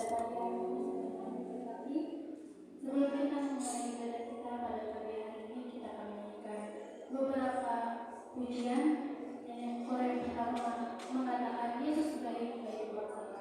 Sebelum kita memulai ibadah kita pada pagi hari ini, kita akan menyanyikan beberapa pujian. Yang pertama mengatakan Yesus sudah hidup bagi buat saya.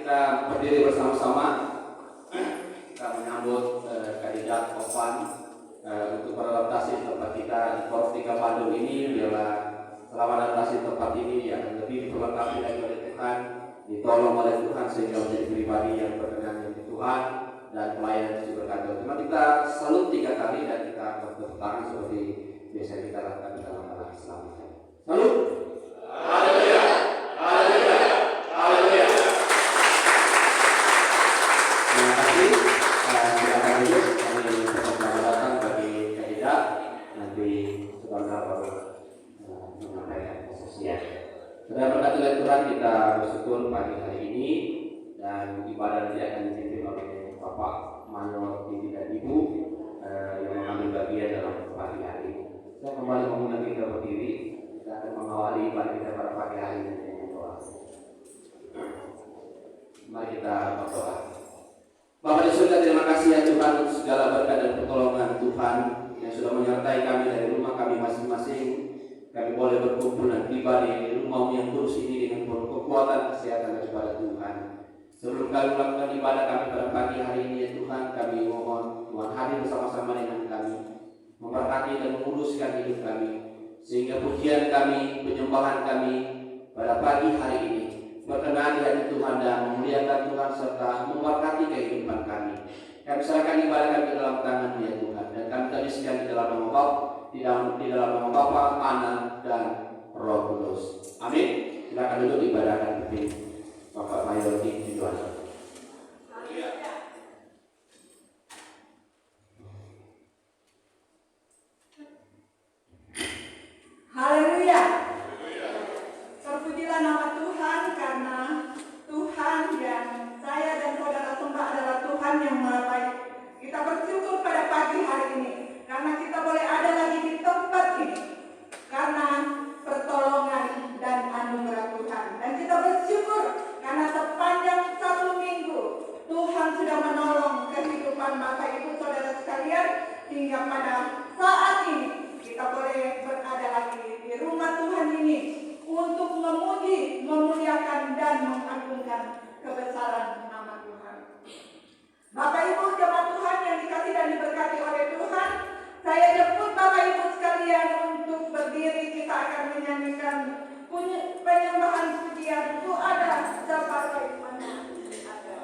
Kita berdiri bersama-sama, kita menyambut kandidat Ovan untuk beradaptasi tempat kita di Korftika Bandung ini. Biarlah selama adaptasi tempat ini yang lebih diperlengkapi oleh Tuhan, ditolong oleh Tuhan sehingga menjadi pribadi yang berkenan dengan Tuhan, dan pelayanan di kantor. Cuma kita salut 3 kali dan kita bertepuk tangan seperti biasa kita lakukan dalam malam selamat. Salut. Haleluya. Haleluya. Haleluya. Terima kasih. Silakan duduk. Kami selamat datang bagi kandidat. Nanti saudara baru menyampaikan kesaksian. Saudara berkat Tuhan, kita bersyukur pagi hari ini dan ibadah nanti akan dipimpin oleh Bapak Mayor Titi dan Ibu yang mengambil bagian dalam pagi hari ini. Saya kembali mengundang kita berdiri. Kita akan mengawali ibadah kita pada pagi hari ini dengan doa. Mari kita berdoa. Bapa di surga, terima kasih ya Tuhan untuk segala berkat dan pertolongan Tuhan yang sudah menyertai kami dari rumah kami masing-masing. Kami boleh berkumpul dan tiba di rumah yang kudus ini dengan penuh kekuatan kesehatan daripada Tuhan. Sebelum kami melakukan ibadah kami pada pagi hari ini ya Tuhan, kami mohon Tuhan hadir bersama-sama dengan kami, memberkati dan menguruskan hidup kami, sehingga pujian kami, penyembahan kami pada pagi hari ini berkenan di hati Tuhan dan memuliakan Tuhan serta memberkati kehidupan kami. Kami serahkan ibadah kami dalam tangan ya Tuhan, dan kami tuliskan di dalam nama Bapa, di dalam nama Bapa, Anak dan Roh Kudus. Amin. Silakan duduk ibadah kami pimpin Bapak Mayor Titi Tuhan. Haleluya. Terpujilah nama Tuhan, karena Tuhan yang saya dan saudara sembah adalah Tuhan yang Maha Baik. Kita bersyukur pada pagi hari ini karena kita boleh ada lagi di tempat ini karena pertolongan dan anugerah Tuhan. Dan kita bersyukur karena sepanjang 1 minggu Tuhan sudah menolong kehidupan Bapak Ibu saudara sekalian, hingga pada saat ini kita boleh berada lagi di rumah Tuhan ini untuk memuji, memuliakan dan mengagungkan kebesaran nama Tuhan. Bapak Ibu jemaat Tuhan yang dikasihi dan diberkati oleh Tuhan, saya jemput Bapak Ibu sekalian untuk berdiri. Kita akan menyanyikan penyembahan pujian Ku Ada Sebagaimana Ada.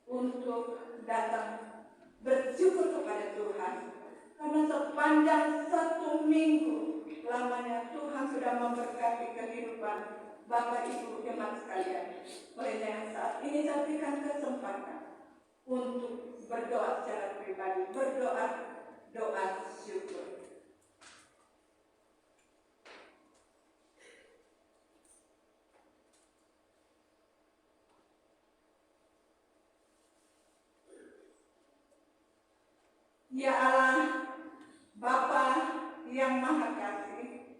untuk datang bersyukur kepada Tuhan. Karena sepanjang 1 minggu lamanya Tuhan sudah memberkati kehidupan Bapak Ibu jemaat sekalian. Oleh yang saat ini saya berikan kesempatan untuk berdoa secara pribadi, doa syukur. Ya Allah, Bapa yang Maha Kasih,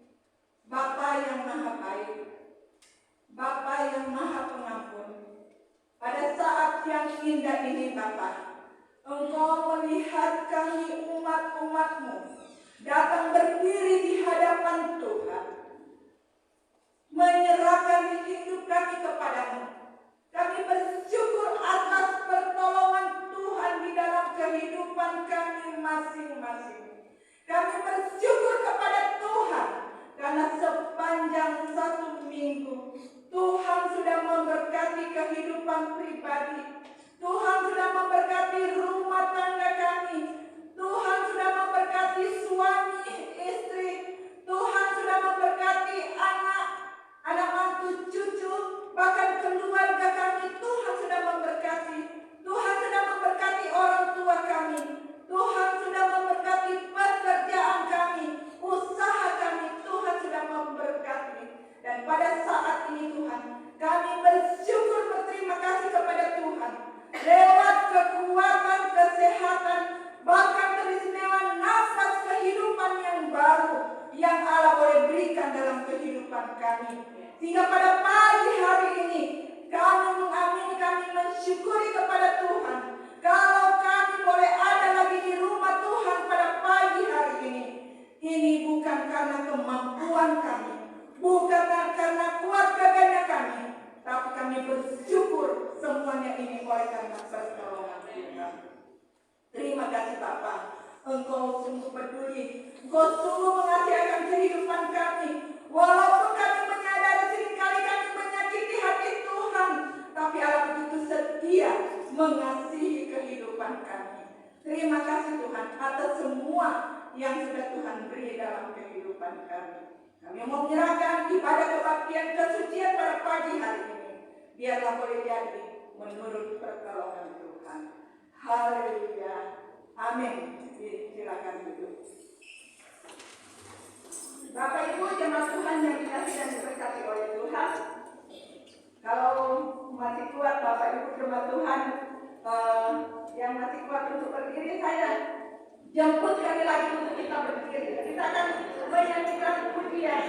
Bapa yang Maha Baik, Bapa yang Maha Pengampun, pada saat yang indah ini Bapa, Engkau melihat kami umat-umat-Mu datang berdiri di hadapan Tuhan, menyerahkan hidup kami kepadamu. Kami bersyukur atas pertolongan Tuhan di dalam kehidupan kami masing-masing. Kami bersyukur kepada Tuhan karena sepanjang 1 minggu Tuhan sudah memberkati kehidupan pribadi. Tuhan sudah memberkati rumah tangga kami. Tuhan sudah memberkati suami, istri. Tuhan sudah memberkati anak mantu, cucu, bahkan keluarga kami. Tuhan sudah memberkati. Tuhan sudah memberkati orang tua kami. Tuhan sudah memberkati pekerjaan kami, usaha kami. Tuhan sudah memberkati. Dan pada saat ini Tuhan, kami bersyukur, berterima kasih kepada Tuhan lewat kekuatan, kesehatan, bahkan keistimewaan nafas kehidupan yang baru yang Allah boleh berikan dalam kehidupan kami. Sehingga pada pagi hari ini kami mengamini, kami mensyukuri kepada Tuhan kalau kami boleh ada lagi di rumah Tuhan pada pagi hari ini. Ini bukan karena kemampuan kami, bukan karena kuat gagahnya kami, tapi kami bersyukur semuanya ini oleh karena pertolongan Tuhan. Terima kasih Bapa, Engkau sungguh peduli, Engkau sungguh mengasihi akan kehidupan kami. Walaupun kami menyadari seringkali kami menyakiti hati Tuhan, tapi Allah begitu setia mengasihi kehidupan kami. Terima kasih Tuhan atas semua yang sudah Tuhan beri dalam kehidupan kami. Kami mau menyerahkan ibadah kebaktian kesucian pada pagi hari ini. Biarlah boleh jadi menurut pertolongan Tuhan. Haleluya. Amin. Silakan duduk. Bapak Ibu jemaat Tuhan yang dikasihi dan diberkati oleh Tuhan. Kalau masih kuat Bapak Ibu jemaat Tuhan yang masih kuat untuk berdiri, saya jemput sekali lagi untuk kita berdiri. Kita akan menyanyikan pujian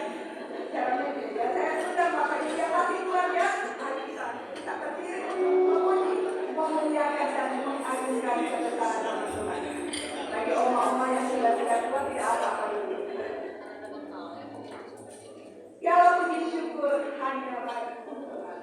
secara media. Saya sudah Bapak Ibu yang masih kuat ya, mari kita berdiri untuk memuliakan dan mengagungkan kebesaran nama Tuhan. Bagi oma-oma yang sudah tidak kuat tidak apa-apa. Kalau puji syukur hanya bagi Tuhan.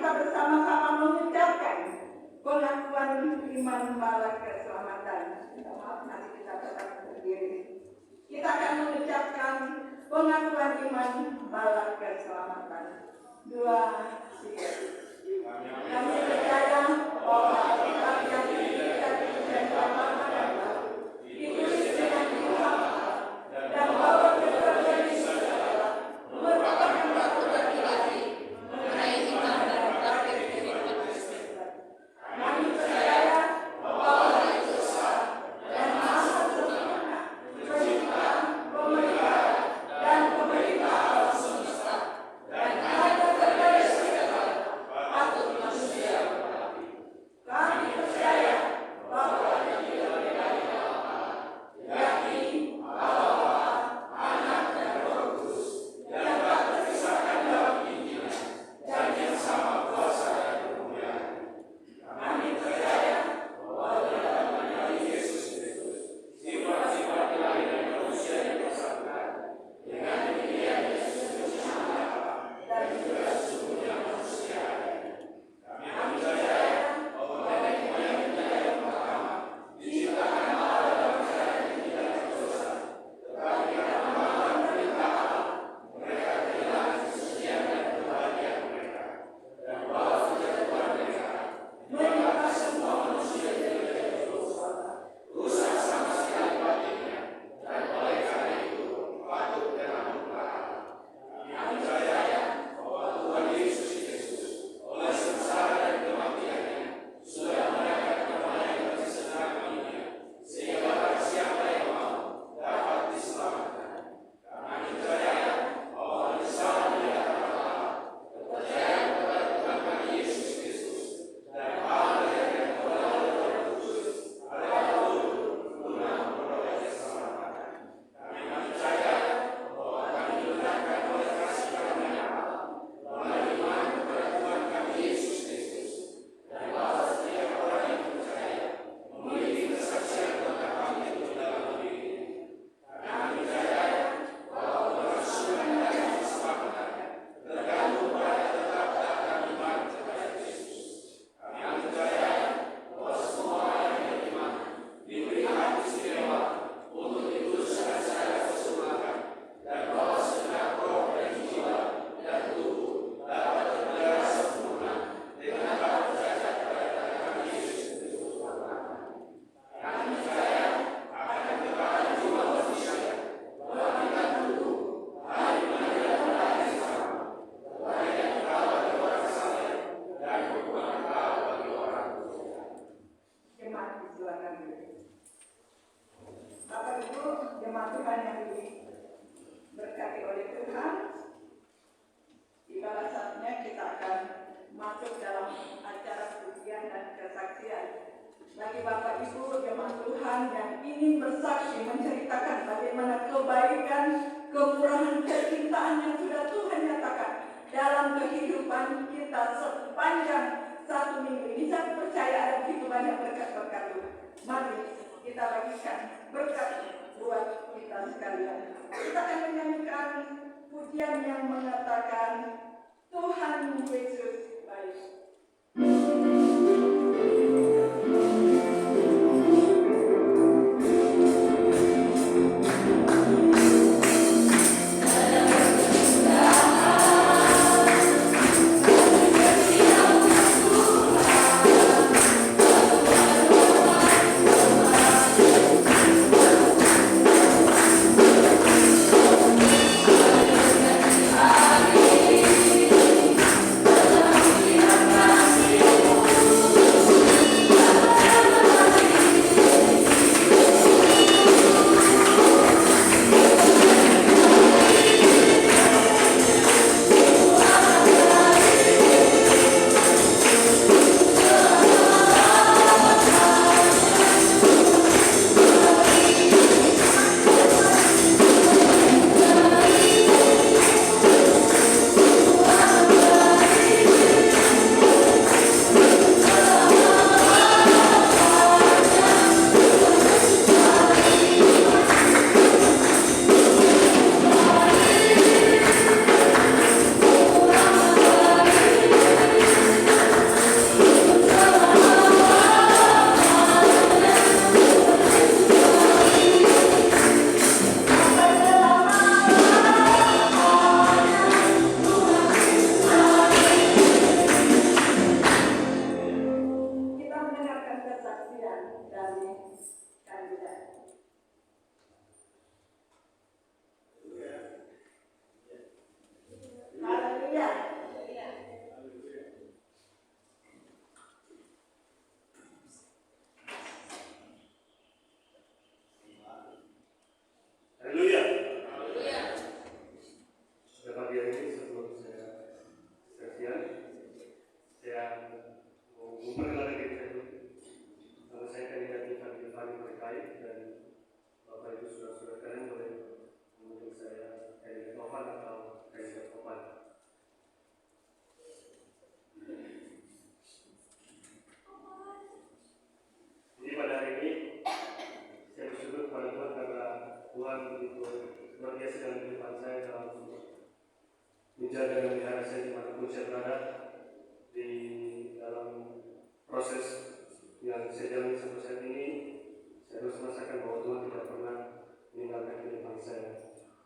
kita bersama-sama mengucapkan pengakuan iman bala keselamatan. Maaf, nanti kita tetap berdiri. Kita akan mengucapkan pengakuan iman bala keselamatan. 2, 3. Kami percaya bahwa Alkitab yang dikatakan dan keselamatan ditulis dengan Tuhan dan bahwa kebenaran Yesus adalah merupakan kebenaran ilahi mengenai iman dan praktik kehidupan Kristen. Kami percaya bahwa itu sah dan maha sempurna pencipta, pemelihara, dan pemerintah alam semesta, dan ada kepada segala patut manusia berhati. Kami percaya bahwa yang tidak dari Allah, yakni Allah, Anak dan Roh Kudus, yang tak terpisahkan dalam Injil dan yang sama kuasa dan kemuliaan. Kami percaya bahwa dalam nama Yesus Kristus, sifat-sifat ilahi dan manusia yang bersatukan dengan demikian Yesus bersama Allah dan juga sesungguhnya manusia. Kami percaya bahwa nenek moyang kita yang pertama diciptakan Allah dalam keadaan yang tidak berdosa, tetapi karena melawan perintah Allah, mereka kehilangan kesucian dan kebahagiaan mereka, dan bahwa sejak Tuhan mereka menyebabkan semua manusia jadi berdosa, rusak sama sekali batinnya, dan oleh karena itu patut dan murka. Kami percaya bahwa Tuhan Yesus Kristus oleh sengsara dan kematiannya sudah mengangkat kembali bagi segenap dunia, sehingga barang siapa yang mau dapat diselamatkan. Kami percaya bahwa bersama di hadapan Allah, percaya kepada Tuhan kami Yesus Kristus, dan Allah yang kepada Roh Kudus adalah turut guna memperoleh keselamatan. Kami percaya bahwa kami dibenarkan oleh kasih karunia Allah melalui iman kepada Tuhan kami Yesus Kristus, dan bahwa setiap orang yang percaya memiliki kesaksian tentang kami itu dalam dirinya. Kami percaya bahwa keberhasilan dan keselamatan tergantung pada tetap datang iman kepada Kristus. Kami percaya bahwa semua orang yang beriman diberi hak istimewa untuk dikuduskan secara keseluruhan, dan bahwa segenap roh dan jiwa dan tubuh dapat berjalan sempurna dengan tak tercacat pada kami Yesus Kristus. Kami percaya akan keterangan jiwa manusia bahwa kita butuh hari pengadilan Allah yang sama, Tuhan yang kekal bagi orang saleh dan hukuman kekal bagi orang percaya. Jemaat disilakan dulu. Bapak Ibu, jemaat Tuhan yang diberkati oleh Tuhan, tiba saatnya kita akan masuk dalam acara pujian dan kesaksian. Bagi Bapak Ibu, jemaat Tuhan yang ingin bersaksi menceritakan bagaimana kebaikan, kemurahan, kecintaan yang sudah Tuhan nyatakan dalam kehidupan kita sepanjang 1 minggu ini, saya percaya ada begitu banyak berkat-berkat Tuhan. Mari kita bagikan berkat buat kita sekalian. Kita akan menyanyikan pujian yang mengatakan Tuhan Yesus baik. Amin. kandidat. Haleluya. Haleluya. Pada pagi hari ini sebelum saya saksian, saya mau memperkenalkan diri saya dulu. Nama saya kandidat Ivan Berkait dan Bapak Ibu saudara-saudara sekalian boleh memanggil saya kandidat Tovan atau kandidat Tovan. Jadi pada hari ini saya bersyukur kepada Tuhan karena Tuhan begitu luar biasa dalam kehidupan saya dalam menjaga dan melihara saya dimanapun saya berada di dalam proses yang saya jalani sampai saat ini. Saya terus merasakan bahwa Tuhan tidak pernah meninggalkan kehidupan saya,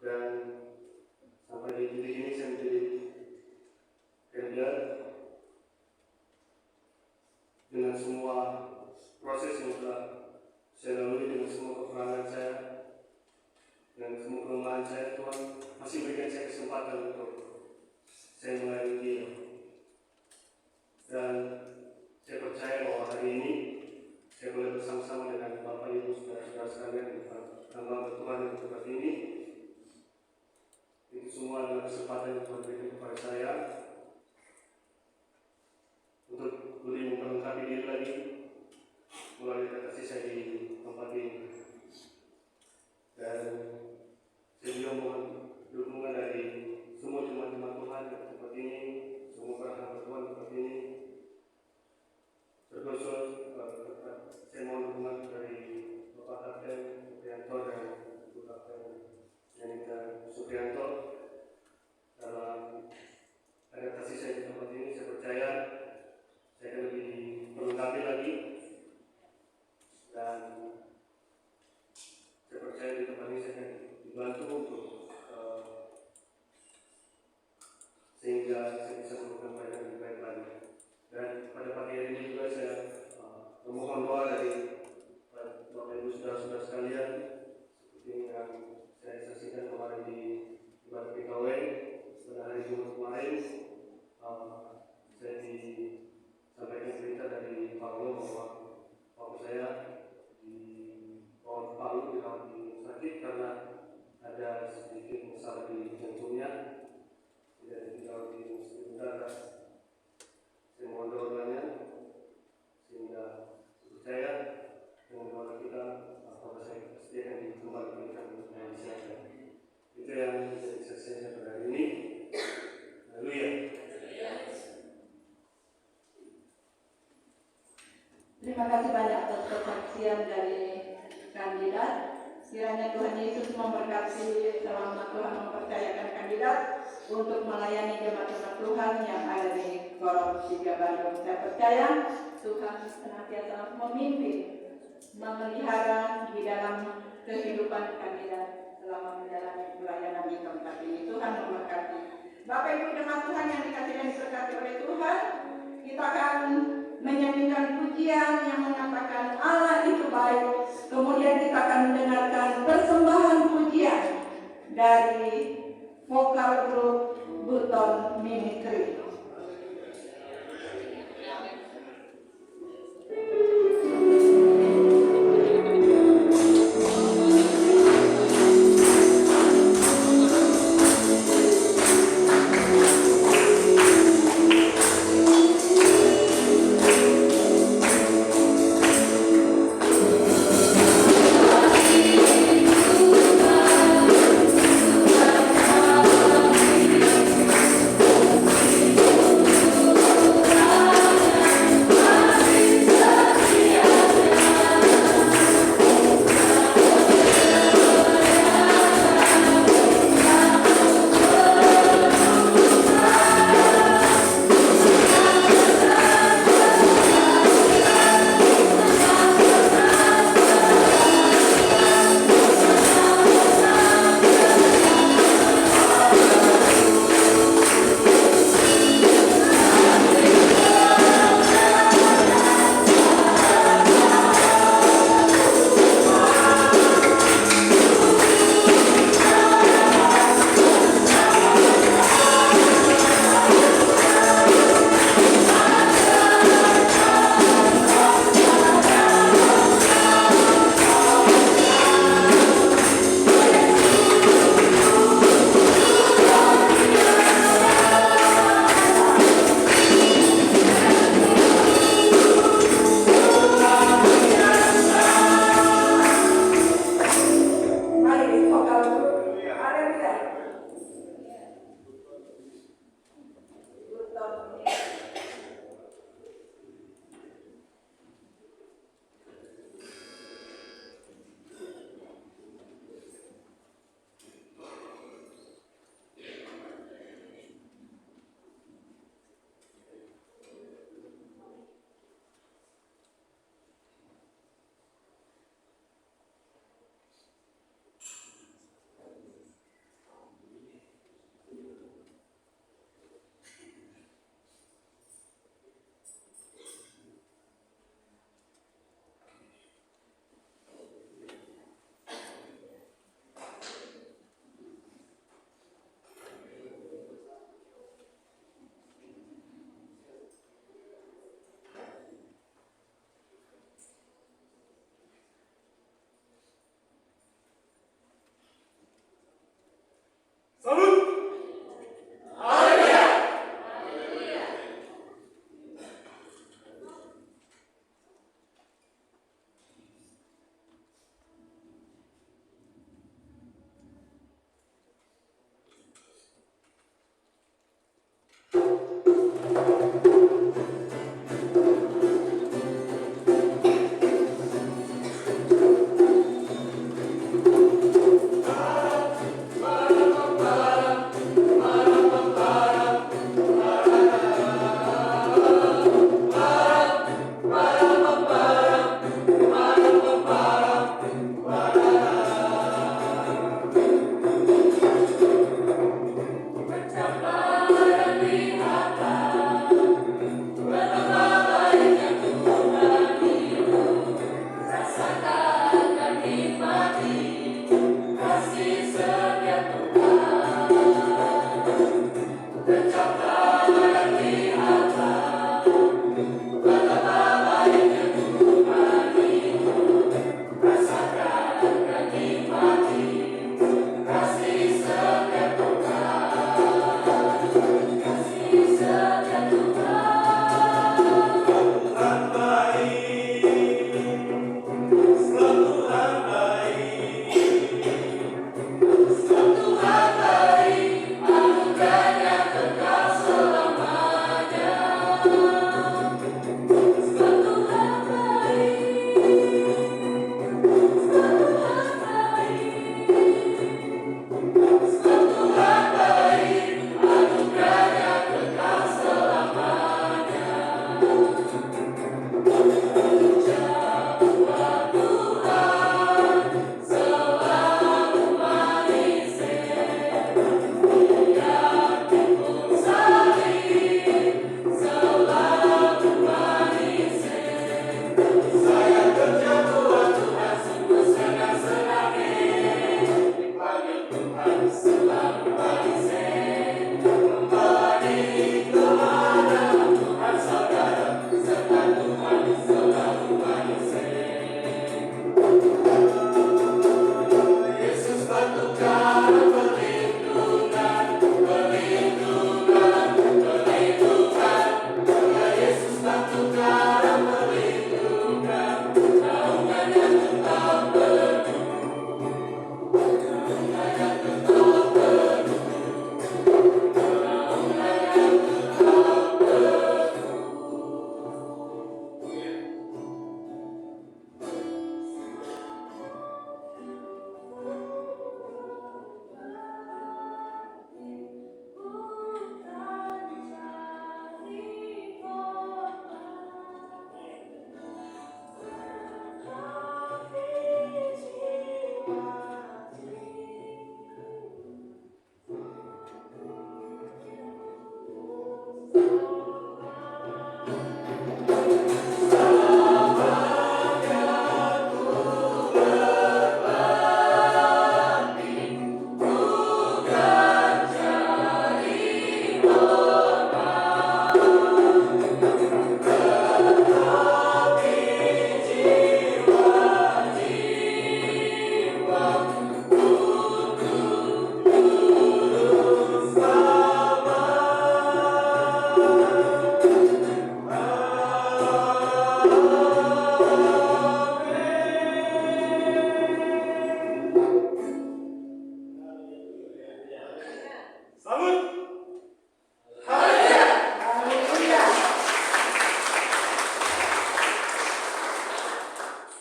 dan sampai di titik ini saya menjadi kandidat dengan semua proses yang telah saya lalui, dengan semua kekurangan saya dan semua kelemahan saya. Tuhan masih berikan saya kesempatan untuk saya melayani Dia, dan saya percaya bahwa hari ini saya boleh bersama-sama dengan Bapak Ibu saudara-saudara sekalian di hamba Tuhan yang tempat ini. Itu semua adalah kesempatan yang Tuhan berikan kepada saya untuk boleh memperlengkapi diri lagi melalui kasih saya di tempat ini. Dan saya juga mohon dukungan dari semua jemaat-jemaat Tuhan di tempat ini, semua para hamba Tuhan di tempat ini. Terkhusus saya mohon dukungan dari Bapak Kapten Suprianto dan Ibu Kapten Yanita Suprianto dalam adaptasi saya di tempat ini. Saya percaya saya akan lebih melengkapi lagi, dan saya percaya di tempat ini saya akan dibantu untuk sehingga saya bisa melakukan pelayanan yang baik lagi. Dan pada pagi hari ini juga saya memohon doa dari Bapak Ibu saudara-saudara sekalian, seperti yang saya saksikan kemarin di ibadah PKW pada hari Jumat kemarin. Saya disampaikan berita dari Palu bahwa Bapak saya dibawa ke Palu dirawat di rumah sakit karena ada sedikit masalah di jantungnya, tidak dirawat di rumah sakit udara. Saya mohon doanya sehingga percaya dengan doa kita Bapak saya pasti akan dikembalikan untuk kesehatan. Itu yang menjadi saksinya pada hari ini. Haleluya. Terima kasih banyak atas kesaksian dari kandidat. Kiranya Tuhan Yesus memberkati selama Tuhan mempercayakan kandidat untuk melayani jemaat-jemaat Tuhan yang ada di Korom 3 Bandung. Saya percaya Tuhan senantiasa memimpin, memelihara di dalam kehidupan kandidat selama menjalani pelayanan di tempat ini. Tuhan memberkati. Bapak Ibu jemaat Tuhan yang dikasihi dan diberkati oleh Tuhan, kita akan menyanyikan pujian yang mengatakan Allah itu baik. Kemudian kita akan mendengarkan persembahan pujian dari vokal grup Buton Ministry.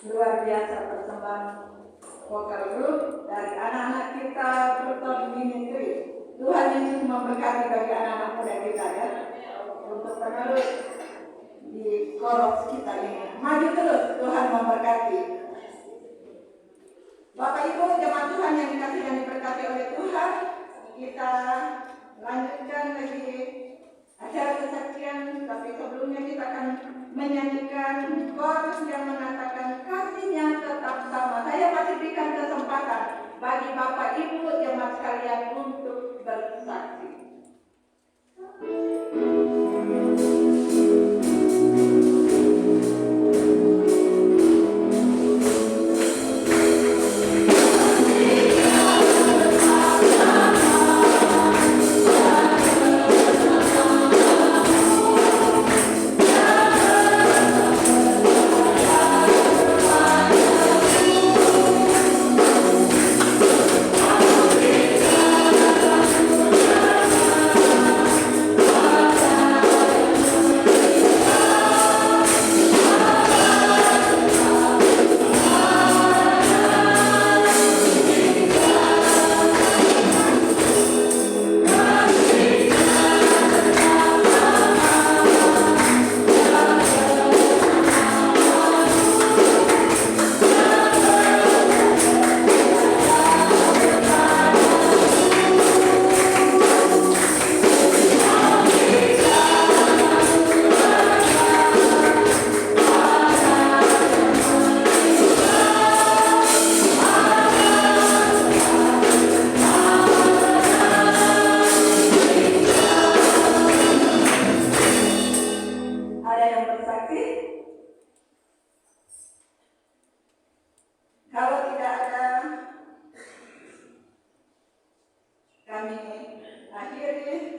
Luar biasa persembahan vokal grup dari anak-anak kita Bruton Ministry. Tuhan Yesus memberkati bagi anak-anak muda kita ya, untuk menerus di koros kita ini. Maju terus, Tuhan memberkati. Bapak Ibu jemaat Tuhan yang dikasihi dan diberkati oleh Tuhan, kita lanjutkan lagi acara kesaksian, tapi sebelumnya kita akan menyanyikan chorus yang mengatakan kasihnya tetap sama. Saya masih berikan kesempatan bagi Bapak Ibu jemaat sekalian untuk bersaksi.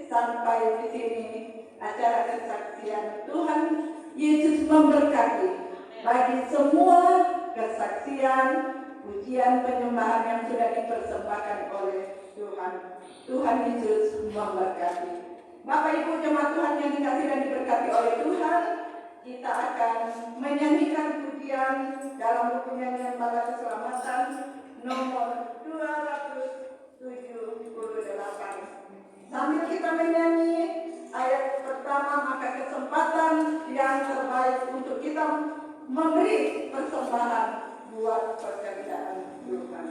Sampai di sini acara kesaksian. Tuhan Yesus memberkati bagi semua kesaksian, pujian, penyembahan yang sudah dipersembahkan oleh Tuhan. Tuhan Yesus memberkati. Bapak Ibu jemaat Tuhan yang dikasihi dan diberkati oleh Tuhan, kita akan menyanyikan pujian dalam buku nyanyian Bala Keselamatan nomor 278. Sambil kita menyanyi ayat pertama, maka kesempatan yang terbaik untuk kita memberi persembahan buat pekerjaan Tuhan.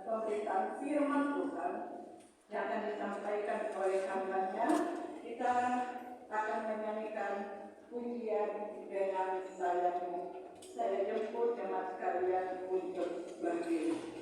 pemberitaan firman Tuhan yang akan disampaikan oleh hambanya. Kita akan menyanyikan pujian dengan sayangmu. Saya jemput jemaat sekalian untuk berdiri.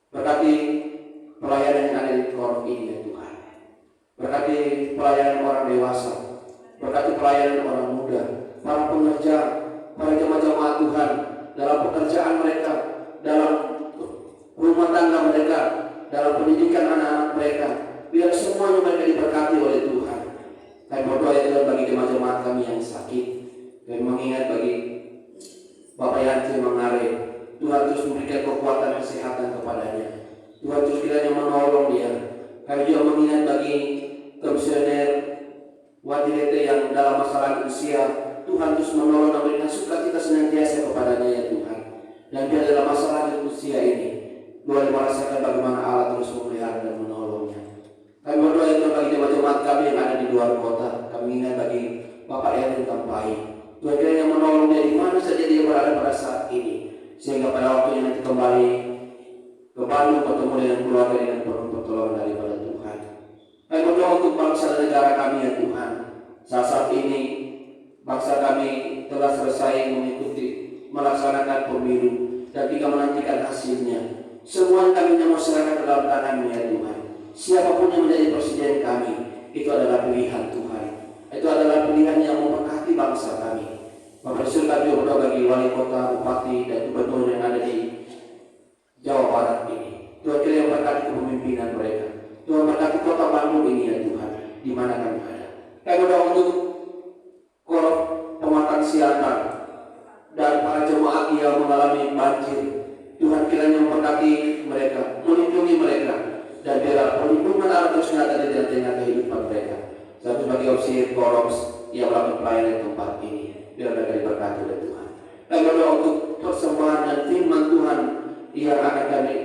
Berkati pelayanan yang ada di ini ya Tuhan. Berkati pelayanan orang dewasa, berkati pelayanan orang muda, para pengerja, para jemaat-jemaat Tuhan dalam pekerjaan mereka, dalam rumah tangga mereka, dalam pendidikan anak-anak mereka. Biar semuanya mereka diberkati oleh Tuhan. Kami berdoa ya Tuhan bagi jemaat-jemaat kami yang sakit. Kami mengingat bagi Bapak Yanti Mangare, Tuhan terus memberikan kekuatan kesehatan kepadanya. Tuhan terus kiranya menolong dia. Kami juga mengingat bagi komisioner Wadirete yang dalam masalah usia, Tuhan terus menolong dan memberikan sukacita senantiasa kepadanya ya Tuhan. Dan biar dalam masalah usia ini, boleh merasakan bagaimana Allah terus memelihara dan menolongnya. Kami berdoa ya Tuhan bagi jemaat-jemaat kami yang ada di luar kota. Kami ingat bagi Bapak Erwin Tampai. Tuhan kiranya menolong dia di mana saja dia berada pada saat ini, sehingga pada waktunya nanti kembali ke Bandung bertemu dengan keluarga dengan penuh pertolongan daripada Tuhan. Kami berdoa untuk bangsa dan negara kami ya Tuhan. Saat ini bangsa kami telah selesai mengikuti melaksanakan pemilu dan tinggal menantikan hasilnya. Semua kami mau serahkan dalam tangan-Mu ya Tuhan. Siapapun yang menjadi presiden kami, itu adalah pilihan Tuhan. Itu adalah pilihan yang memberkati bangsa kami. Bapak kami berdoa bagi wali kota, bupati, dan gubernur yang ada di Jawa Barat ini. Tuhan kiranya memberkati kepemimpinan mereka. Tuhan berkati kota Bandung ini ya Tuhan, di mana kami ada. Kami berdoa untuk korup pematang siantar dan para jemaat yang mengalami banjir. Tuhan kiranya memberkati mereka, melindungi mereka, dan biarlah perlindungan Allah terus nyata di tengah-tengah kehidupan mereka. Satu bagi opsi Korops yang melakukan pelayanan di tempat ini, biar mereka diberkati oleh Tuhan. Kami berdoa untuk persembahan dan firman Tuhan yang akan kami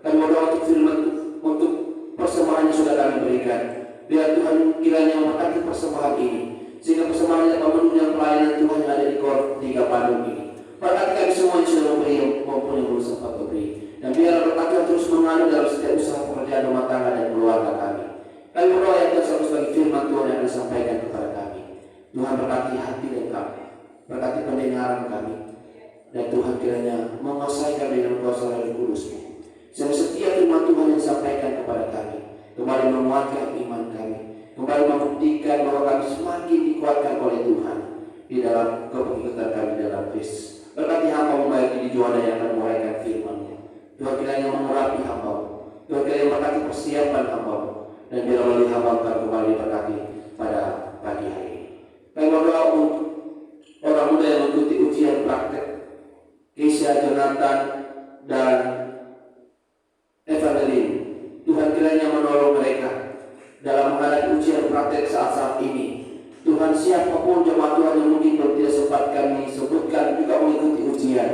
berdoa untuk firman, untuk persembahan yang sudah kami berikan. Biar Tuhan kiranya memberkati persembahan ini, sehingga persembahan dapat menunjang pelayanan Tuhan yang ada di Kor 3 Bandung ini. Berkati kami semua yang sudah memberi maupun yang belum sempat memberi. Dan biar berkat Tuhan terus mengalir dalam setiap usaha pekerjaan rumah tangga dan keluarga kami. Kami berdoa yang Tuhan sebagai firman Tuhan yang disampaikan kepada kami. Tuhan berkati hati dan kami, berkati pendengaran kami, dan Tuhan kiranya menguasai kami dengan kuasa Roh Kudus-Mu. Sehingga setiap firman Tuhan yang disampaikan kepada kami kembali menguatkan iman kami, kembali membuktikan bahwa kami semakin dikuatkan oleh Tuhan di dalam kepemilikan kami dalam Kristus. Berkati hamba membaiki di Juanda yang akan menguraikan firman-Mu. Tuhan kiranya mengurapi hamba-Mu. Tuhan kiranya berkati persiapan hamba-Mu, dan biar melalui hamba akan kembali berkati pada pagi hari ini. Kami berdoa untuk orang muda yang mengikuti ujian praktek, Keisha, Jonathan, dan Evangeline. Tuhan kiranya menolong mereka dalam menghadapi ujian praktek saat-saat ini. Tuhan, siapapun jemaat Tuhan yang mungkin belum tidak sempat kami sebutkan juga mengikuti ujian,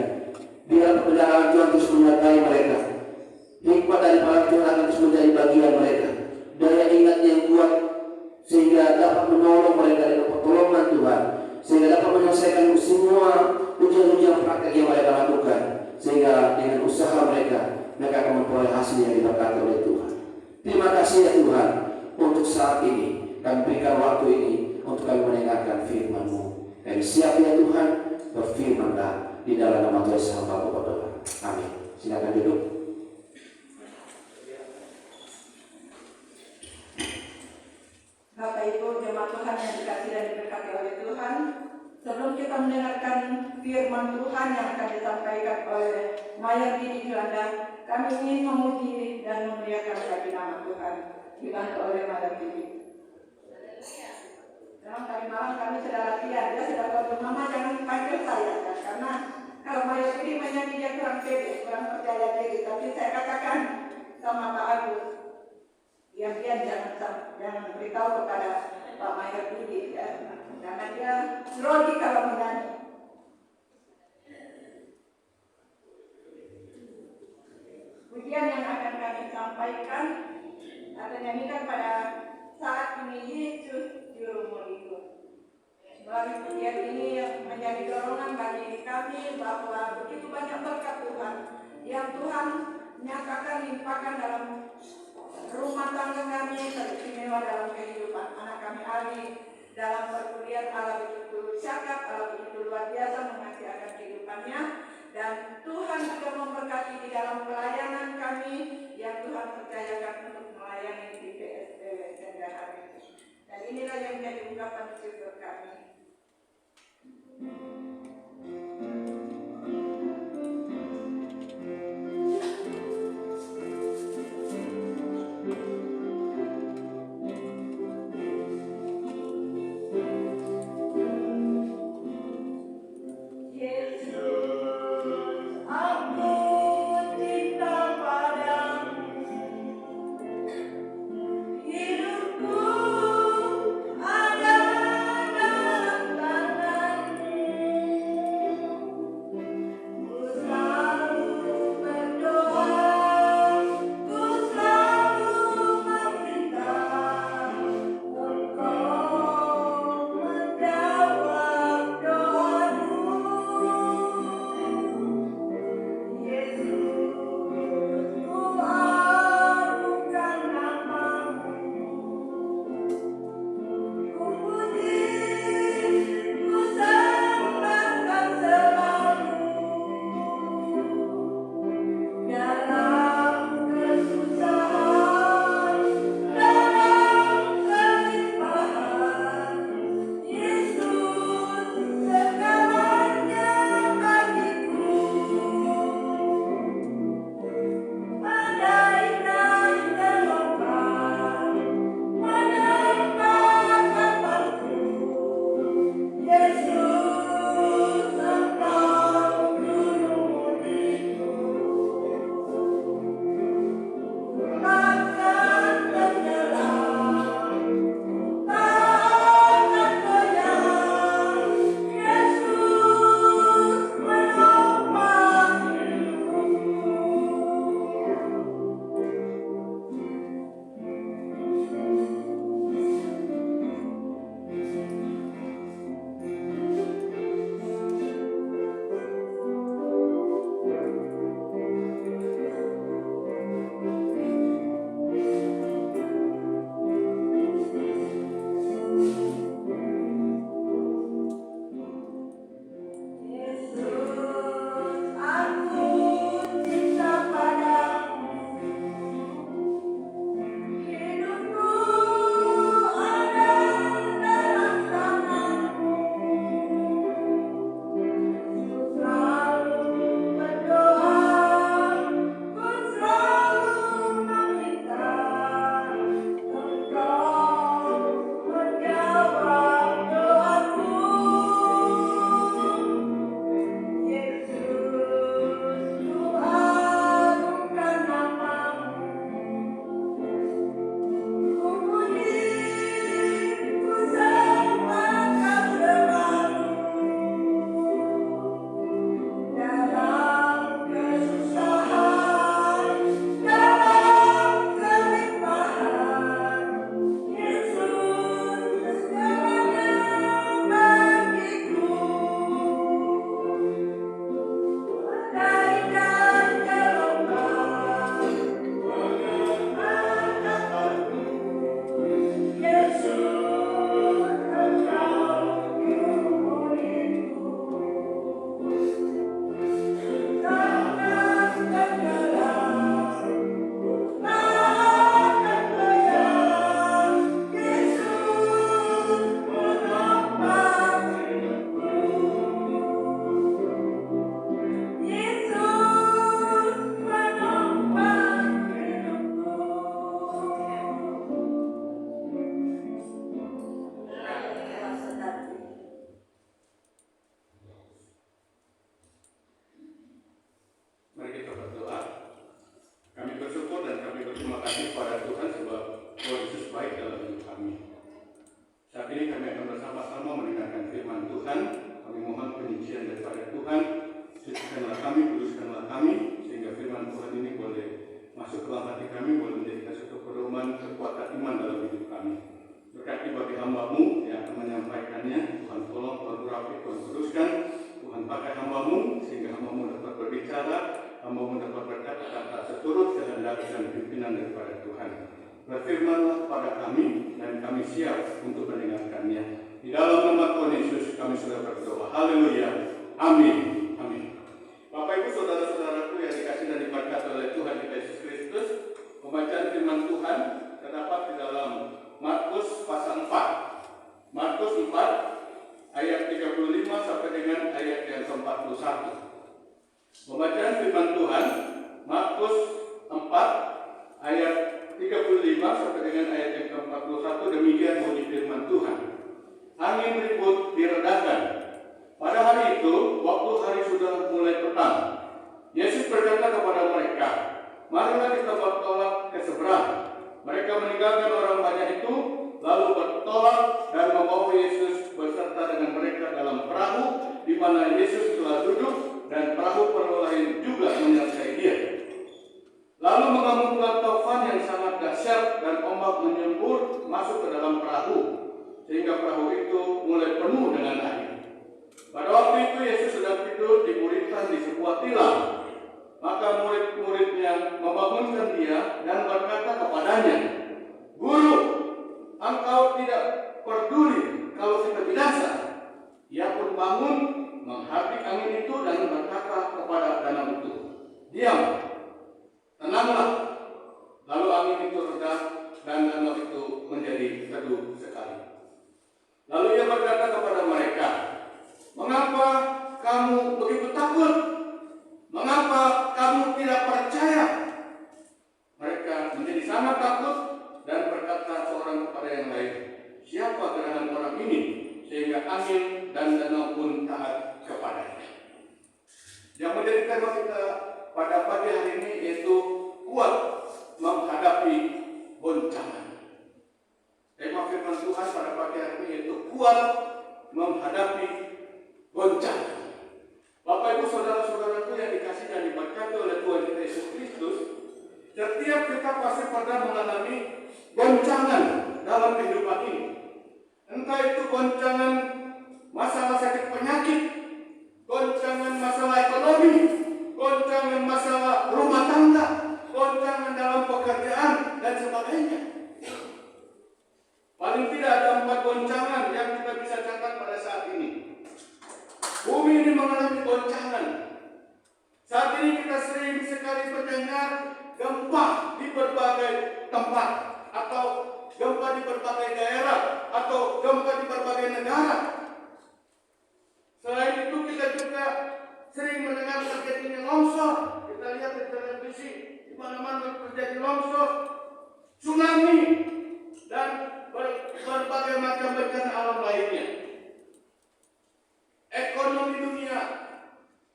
biar pekerjaan Tuhan terus menyertai mereka. Hikmat daripada Tuhan akan terus menjadi bagian mereka. Daya ingat yang kuat sehingga dapat menolong mereka dengan pertolongan Tuhan, sehingga dapat menyelesaikan semua ujian-ujian praktek yang mereka lakukan, sehingga dengan usaha mereka akan memperoleh hasil yang diberkati oleh Tuhan. Terima kasih ya Tuhan untuk saat ini. Kami berikan waktu ini untuk kami mendengarkan firman-Mu. Kami siap ya Tuhan, berfirman-Lah di dalam nama Tuhan Yesus hamba berdoa. Amin. Silakan duduk. Bapak Ibu jemaat Tuhan yang dikasihi dan diberkati oleh Tuhan, sebelum kita mendengarkan firman Tuhan yang akan disampaikan oleh Mayor Didi Juanda, kami ingin memuji dan memuliakan bagi nama Tuhan, dibantu oleh Mayor Didi. Dalam tadi malam kami sudah latihan, dia sudah tahu mama jangan panggil saya ya, karena kalau Mayor Didi menyanyi dia kurang pede, kurang percaya diri, tapi saya katakan sama Pak Agus, diam-diam jangan beritahu kepada Pak Mayor Didi ya, karena dia grogi kalau menyanyi. Pujian yang akan kami sampaikan atau nyanyikan pada saat ini Yesus Juru Muliku. Melalui pujian ini menjadi dorongan bagi kami bahwa begitu banyak berkat Tuhan yang Tuhan nyatakan limpahkan dalam rumah tangga kami, teristimewa dalam kehidupan anak kami Ali, dalam perkuliahan Allah begitu cakap, Allah begitu luar biasa mengasihi akan kehidupannya, dan Tuhan juga memberkati di dalam pelayanan kami yang Tuhan percayakan untuk melayani di bersama-sama mendengarkan firman Tuhan. Kami mohon penyucian daripada Tuhan. Sucikanlah kami, kuduskanlah kami, sehingga firman Tuhan ini boleh masuk ke dalam hati kami, boleh menjadikan suatu pedoman kekuatan iman dalam hidup kami. Berkati bagi hamba-Mu yang akan menyampaikannya. Tuhan tolong, Tuhan urapi, Tuhan teruskan. Tuhan pakai hamba-Mu sehingga hamba-Mu dapat berbicara, hamba-Mu dapat berkata-kata seturut kehendak dan pimpinan daripada Tuhan. Berfirmanlah kepada kami dan kami siap untuk mendengarkannya. Di dalam nama Tuhan Yesus kami sudah berdoa. Haleluya. Amin. Amin. Bapak Ibu saudara-saudaraku yang dikasihi dan diberkati oleh Tuhan kita Yesus Kristus, pembacaan firman Tuhan terdapat di dalam Markus pasal 4. Markus 4 ayat 35 sampai dengan ayat yang ke-41. Pembacaan firman Tuhan Markus 4 ayat 35 sampai dengan ayat yang ke-41. Demikian bunyi firman Tuhan. Angin ribut diredakan. Pada hari itu, waktu hari sudah mulai petang, Yesus berkata kepada mereka, "Marilah kita bertolak ke seberang." Mereka meninggalkan orang banyak itu, lalu bertolak dan membawa Yesus beserta dengan mereka dalam perahu, di mana Yesus telah duduk, dan perahu lain juga menyertai Dia. Lalu mengamuklah taufan yang sangat dahsyat dan ombak menyembur masuk ke dalam perahu, sehingga perahu itu mulai penuh dengan air. Pada waktu itu Yesus sedang tidur di buritan di sebuah tilam. Maka murid-muridnya membangunkan Dia dan berkata kepadanya, "Guru, Engkau tidak peduli kalau kita binasa." Ia pun bangun, menghadap angin itu dan berkata kepada danau itu, "Diam, tenanglah." Lalu angin itu reda dan danau itu menjadi teduh sekali. Lalu Ia berkata kepada mereka, "Mengapa kamu begitu takut? Mengapa kamu tidak percaya?" Mereka menjadi sangat takut dan berkata seorang kepada yang lain, "Siapa gerangan orang ini sehingga angin dan danau pun taat kepadanya?" Yang menjadi tema kita pada pagi hari ini yaitu kuat menghadapi goncangan. Tema firman Tuhan pada pagi hari ini yaitu kuat menghadapi goncangan. Bapak Ibu saudara-saudaraku yang dikasihi dan diberkati oleh Tuhan kita Yesus Kristus, setiap kita pasti pernah mengalami goncangan dalam kehidupan ini. Entah itu goncangan masalah sakit penyakit, goncangan masalah ekonomi, goncangan masalah rumah tangga, goncangan dalam pekerjaan dan sebagainya. Paling tidak ada 4 goncangan yang kita bisa catat pada saat ini. Bumi ini mengalami goncangan. Saat ini kita sering sekali mendengar gempa di berbagai tempat, atau gempa di berbagai daerah, atau gempa di berbagai negara. Selain itu kita juga sering mendengar terjadinya longsor. Kita lihat di televisi di mana-mana terjadi longsor, tsunami, dan berbagai macam bencana alam lainnya. Ekonomi dunia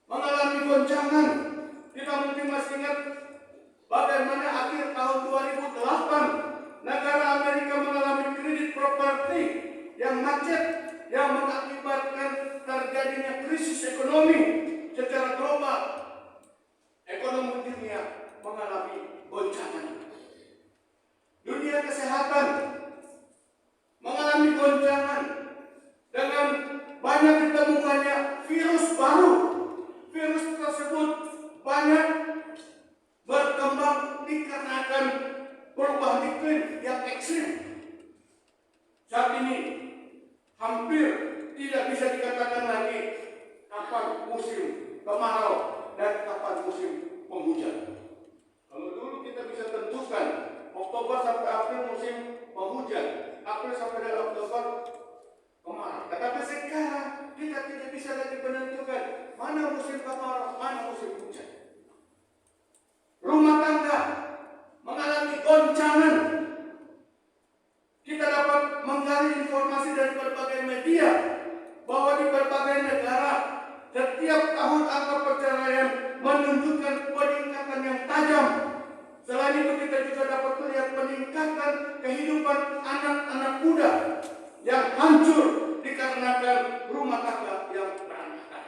mengalami goncangan. Kita mungkin masih ingat bagaimana akhir tahun 2008 negara Amerika mengalami kredit properti yang macet, yang mengakibatkan terjadinya krisis ekonomi secara global. Ekonomi dunia mengalami goncangan. Dunia kesehatan mengalami goncangan dengan banyak ditemukannya virus baru. Virus tersebut banyak berkembang dikarenakan perubahan iklim yang ekstrim. Saat ini hampir tidak bisa dikatakan lagi kapan musim kemarau dan kapan musim penghujan. Kalau dulu kita bisa tentukan Oktober sampai April musim penghujan, April sampai dengan Oktober kemarau. Tetapi sekarang kita tidak bisa lagi menentukan mana musim kemarau, mana musim hujan. Rumah tangga mengalami goncangan. Kita dapat menggali informasi dari berbagai media bahwa di berbagai negara setiap tahun angka perceraian menunjukkan peningkatan yang tajam. Selain itu kita juga dapat melihat peningkatan kehidupan anak-anak muda yang hancur dikarenakan rumah tangga yang berantakan.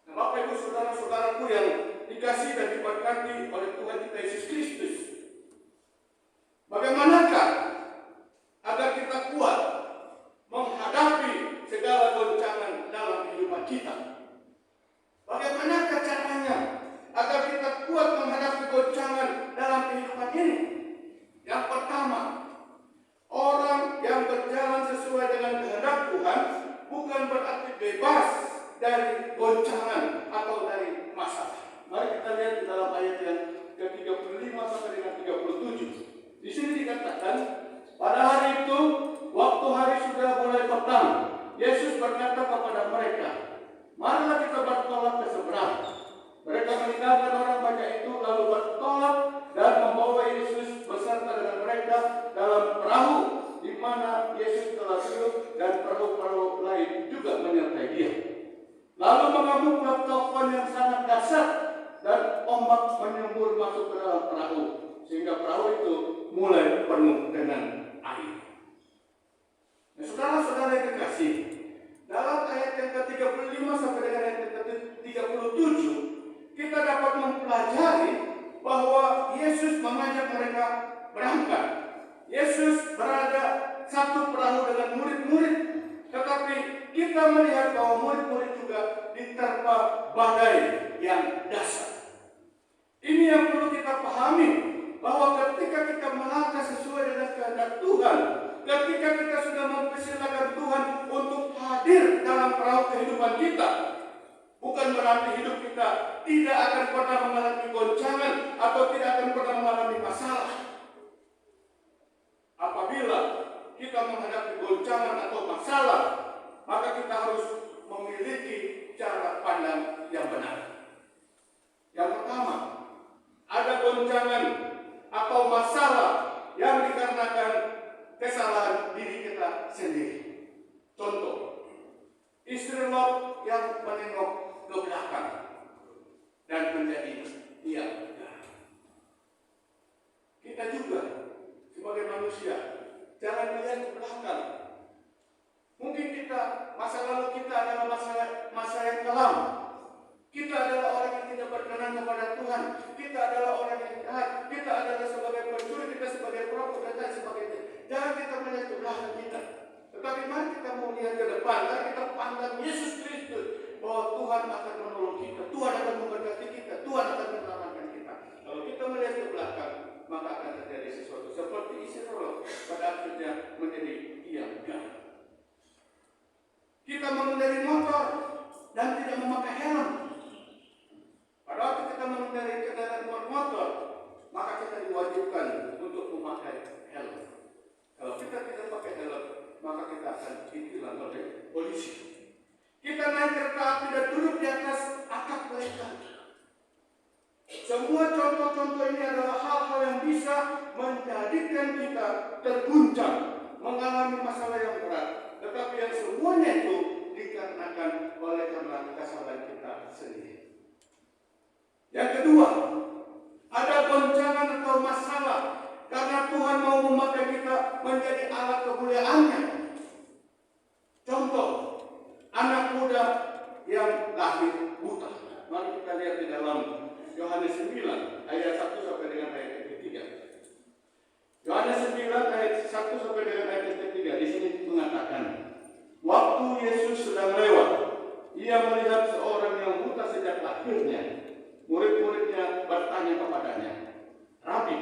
Nah, Bapak Ibu saudara-saudaraku yang dikasihi dan diberkati oleh Tuhan kita Yesus Kristus, bagaimanakah agar kita kuat menghadapi segala goncangan dalam kehidupan kita? Bagaimanakah caranya agar kita kuat menghadapi goncangan dalam kehidupan ini? Yang pertama, orang yang berjalan sesuai dengan kehendak Tuhan bukan berarti bebas dari goncangan atau dari masalah. Mari kita lihat di dalam ayat yang ke-35 sampai dengan 37. Di sini dikatakan, pada hari itu, waktu hari sudah mulai petang, Yesus berkata kepada mereka, marilah kita bertolak ke seberang. Mereka meninggalkan orang banyak itu, lalu bertolak dan membawa Yesus beserta dengan mereka dalam perahu di mana Yesus telah duduk, dan perahu-perahu lain juga menyertai dia. Lalu mengamuklah taufan yang sangat dahsyat dan ombak menyembur masuk ke dalam perahu, sehingga perahu itu mulai penuh dengan air. Nah, saudara-saudara yang kekasih, dalam ayat yang ke-35 sampai dengan ayat yang ke-37, kita dapat mempelajari bahwa Yesus mengajak mereka berangkat. Yesus berada satu perahu dengan murid-murid, tetapi kita melihat bahwa murid-murid juga diterpa badai yang dahsyat. Ini yang perlu kita pahami, bahwa ketika kita melangkah sesuai dengan kehendak Tuhan, ketika kita sudah mempersilakan Tuhan untuk hadir dalam perahu kehidupan kita, bukan berarti hidup kita tidak akan pernah mengalami goncangan atau tidak akan pernah mengalami masalah. Apabila kita menghadapi goncangan atau masalah, maka kita harus memiliki cara pandang yang benar. Yang pertama, ada goncangan atau masalah yang dikarenakan kesalahan diri kita sendiri. Contoh, istri Lot yang menengok ke belakang dan menjadi diam. Kita juga sebagai manusia jangan melihat ke belakang. Mungkin masa lalu kita adalah masa yang kelam. Kita adalah orang yang tidak berkenan kepada Tuhan. Kita adalah orang yang jahat. Kita adalah sebagai pencuri, kita sebagai perampok dan lain sebagainya. Jangan kita melihat ke belakang kita. Tetapi mari kita mau lihat ke depan. Mari kita pandang Yesus Kristus, bahwa Tuhan akan menolong kita, Tuhan akan memberkati kita, Tuhan akan menyelamatkan kita. Kalau kita melihat ke belakang, maka akan terjadi sesuatu seperti Israel pada akhirnya menjadi diam. Kita mengendarai motor dan tidak memakai helm. Pada waktu kita mengendarai kendaraan bermotor, maka kita diwajibkan untuk memakai helm. Kalau kita tidak pakai helm, maka kita akan ditilang oleh polisi. Kita naik kereta api dan duduk di atas atap kereta. Semua contoh-contoh ini adalah hal-hal yang bisa menjadikan kita terguncang, mengalami masalah yang berat. Tetapi yang semuanya itu dikarenakan oleh karena kesalahan kita sendiri. Yang kedua, ada goncangan atau masalah karena Tuhan mau memakai kita menjadi alat kemuliaan-Nya. Contoh, anak muda yang lahir buta. Mari kita lihat di dalam Yohanes 9 ayat 1 sampai dengan ayat ketiga. Yohanes 9 ayat 1 sampai dengan ayat ketiga di sini mengatakan, waktu Yesus sedang lewat, ia melihat seorang yang buta sejak lahirnya. Murid-muridnya bertanya kepadanya, Rabi,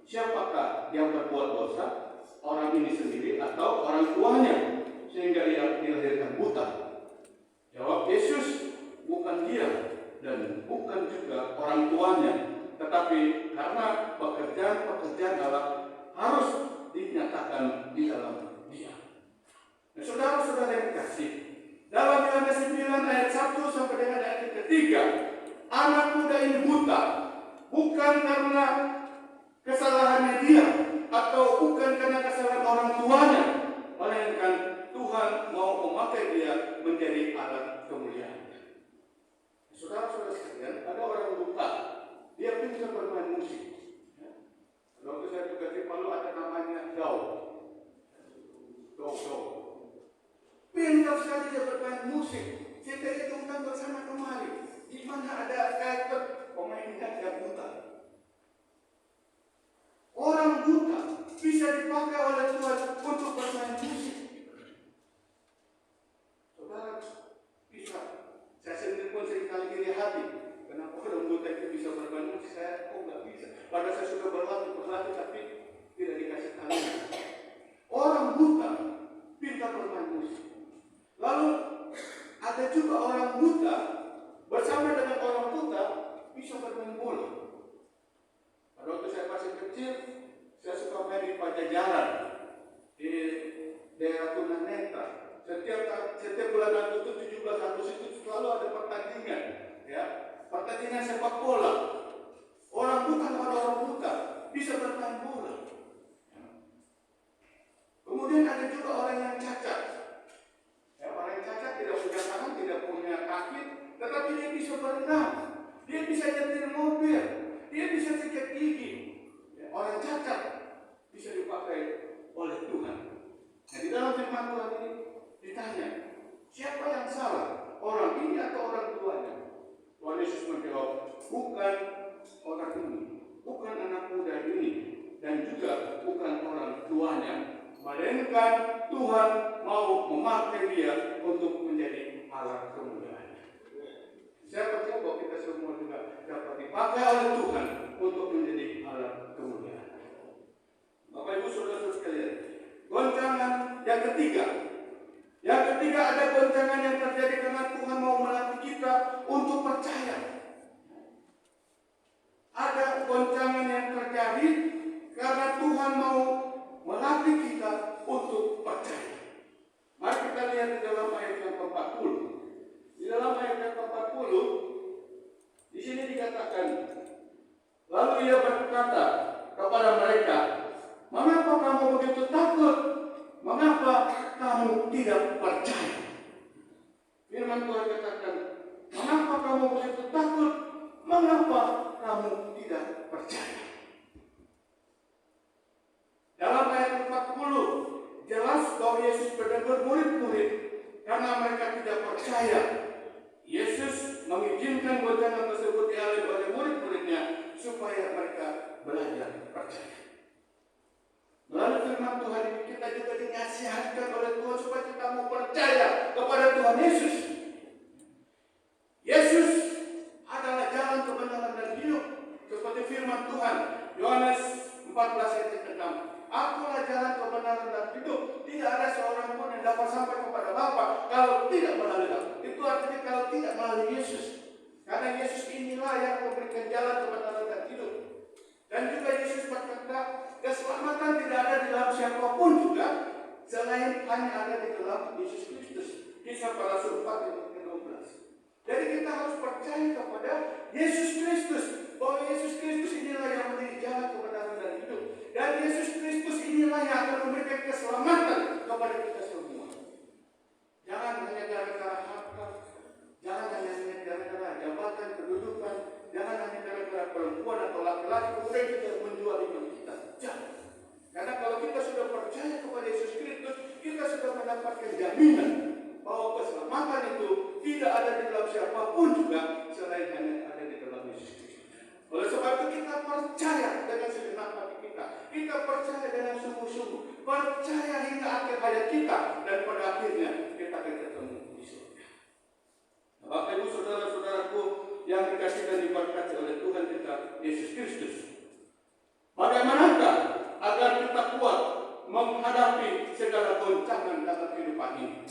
siapakah yang berbuat dosa, orang ini sendiri atau orang tuanya, sehingga ia dilahirkan buta? Jawab Yesus, bukan dia dan bukan juga orang tuanya, tetapi karena pekerjaan Allah harus dinyatakan di dalam dia. Nah, saudara-saudara yang dikasih, dalam Yohanes 9 ayat 1 sampai dengan ayat ketiga, anak muda ini buta bukan karena kesalahannya dia atau bukan karena kesalahan orang tuanya, melainkan Tuhan mau memakai dia menjadi alat kemuliaan. Saudara-saudara sekalian, ada orang buta, dia bisa bermain musik. Waktu saya tugas di Palu ada namanya Dau. bermain musik. Kita hitungkan bersama kemari. Di mana ada karakter pemainan yang buta. Orang buta bisa dipakai oleh Tuhan untuk bermain musik. Saudara bisa. Saya sendiri pun seringkali iri hati. Kenapa orang buta itu bisa bermain musik? Saya nggak bisa. Padahal saya sudah berlatih, tapi tidak dikasih talian. Orang buta pintar bermain musik. Lalu ada juga orang buta bersama dengan orang buta bisa bermain bola. Pada waktu saya masih kecil, saya suka main di Pajajaran di daerah Tunanetra. Setiap bulan Agustus 17 Agustus itu selalu ada pertandingan, ya, pertandingan sepak bola. Orang buta lawan orang buta bisa bermain bola. Kemudian ada juga orang yang cacat. Ya, orang yang cacat tidak punya tangan, tidak punya kaki, tetapi dia bisa berenang, dia bisa nyetir mobil, dia bisa sikat gigi. Ya, orang cacat bisa dipakai oleh Tuhan. Nah, di dalam firman Tuhan ini ditanya, siapa yang salah? Orang ini atau orang tuanya? Tuhan Yesus menjawab, bukan orang ini, bukan anak muda ini, dan juga bukan orang tuanya, melainkan Tuhan mau memakai dia untuk menjadi alat kemuliaan. Saya percaya bahwa kita semua juga dapat dipakai oleh Tuhan untuk menjadi alat kemuliaan. Bapak Ibu Saudara sekalian, goncangan yang ketiga. Yang ketiga ada goncangan yang terjadi karena Tuhan mau melatih kita untuk percaya. Ada goncangan yang terjadi karena Tuhan mau melatih kita untuk percaya. Mari kita lihat di dalam ayat yang ke-40. Di dalam ayat yang ke-40, di sini dikatakan, lalu ia berkata kepada mereka, mengapa kamu begitu takut? Mengapa kamu tidak percaya? Firman Tuhan katakan, mengapa kamu begitu takut? Mengapa kamu tidak percaya? Dalam ayat 40 jelas bahwa Yesus menegur murid-murid karena mereka tidak percaya. Yesus mengizinkan goncangan tersebut dialami oleh murid-muridnya supaya mereka belajar percaya. Melalui firman Tuhan ini kita juga dinasihatkan oleh Tuhan supaya kita mau percaya kepada Tuhan Yesus. Yesus adalah jalan kebenaran dan hidup, seperti firman Tuhan Yohanes 14 ayat 6. Akulah jalan kebenaran dan hidup. Tidak ada seorang pun yang dapat sampai kepada Bapa kalau tidak melalui aku. Itu artinya kalau tidak melalui Yesus. Karena Yesus inilah yang memberikan jalan kebenaran dan hidup. Dan juga Yesus berkata, keselamatan tidak ada di dalam siapapun juga selain hanya ada di dalam Yesus Kristus. Kisah para Rasul 4 ayat 12. Jadi kita harus percaya kepada Yesus Kristus, bahwa Yesus Kristus inilah yang menjadi jalan kebenaran dan hidup. Dan Yesus Kristus inilah yang akan memberikan keselamatan kepada kita semua. Jangan hanya gara-gara harta, jangan hanya gara-gara jabatan, kedudukan, jangan hanya gara-gara perempuan atau laki-laki kemudian kita menjual iman kita. Jangan. Karena kalau kita sudah percaya kepada Yesus Kristus, kita sudah mendapatkan jaminan bahwa keselamatan itu tidak ada di dalam siapapun juga selain hanya ada di dalam Yesus Kristus. Oleh sebab itu kita percaya dengan segenap hati kita. Kita percaya dengan sungguh-sungguh. Percaya hingga akhir hayat kita. Dan pada akhirnya kita akan ketemu di surga. Bapak Ibu saudara-saudaraku yang dikasih dan diberkati oleh Tuhan kita Yesus Kristus. Bagaimanakah agar kita kuat menghadapi segala goncangan dalam kehidupan ini?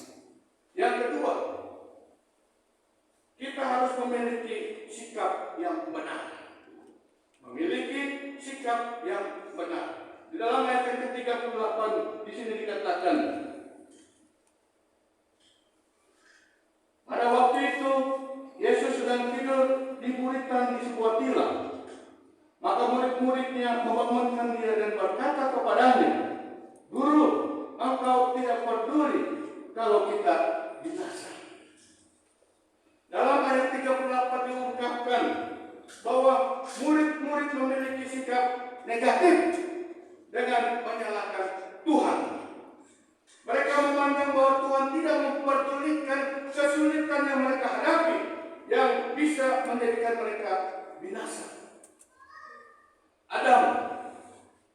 Yang kedua, kita harus memiliki sikap yang benar. Memiliki sikap yang benar. Di dalam ayat yang ke-38 di sini dikatakan, pada waktu itu Yesus sedang tidur diburikan di sebuah tilam. Maka murid-muridnya membangunkan dia dan berkata kepadanya, Guru, engkau tidak peduli kalau kita binasa. Dalam ayat 38 diungkapkan bahwa murid-murid memiliki sikap negatif dengan menyalahkan Tuhan. Mereka memandang bahwa Tuhan tidak memperdulikan menjadikan mereka binasa. Adam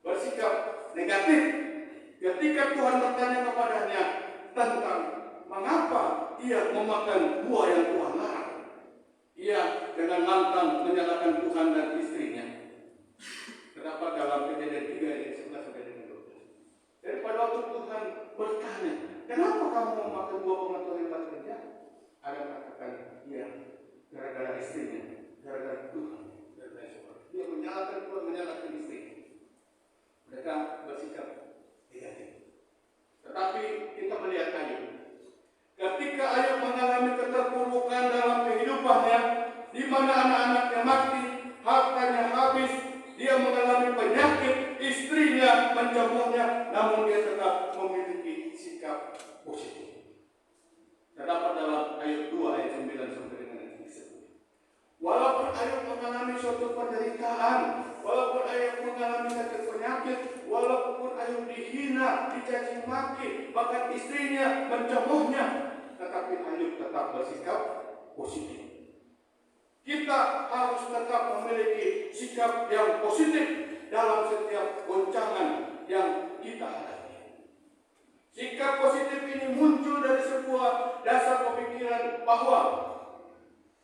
bersikap negatif ketika Tuhan bertanya kepadanya tentang mengapa ia memakan buah yang Tuhan larang. Ia dengan lantang menyalahkan Tuhan dan istrinya. Terdapat dalam Kejadian 3 ayat 11 sampai dengan 12. Jadi pada waktu Tuhan bertanya, kenapa kamu memakan buah pengetahuan yang tak kerja? Adam katakan, iya, gara-gara istrinya, gara-gara Tuhan. Dia menyalahkan Tuhan, menyalahkan istri. Mereka bersikap negatif. Tetapi kita melihat Ayub. Ketika Ayub mengalami keterpurukan dalam kehidupannya, di mana anak-anaknya mati, hartanya habis, dia mengalami penyakit, istrinya mencemoohnya, namun dia tetap memiliki sikap positif. Terdapat dalam Ayub 2 ayat 9 sampai dengan 10. Walaupun Ayub mengalami suatu penderitaan, walaupun Ayub mengalami sakit penyakit, walaupun Ayub dihina, dicaci maki, bahkan istrinya mencemoohnya, tetapi Ayub tetap bersikap positif. Kita harus tetap memiliki sikap yang positif dalam setiap goncangan yang kita hadapi. Sikap positif ini muncul dari sebuah dasar pemikiran bahwa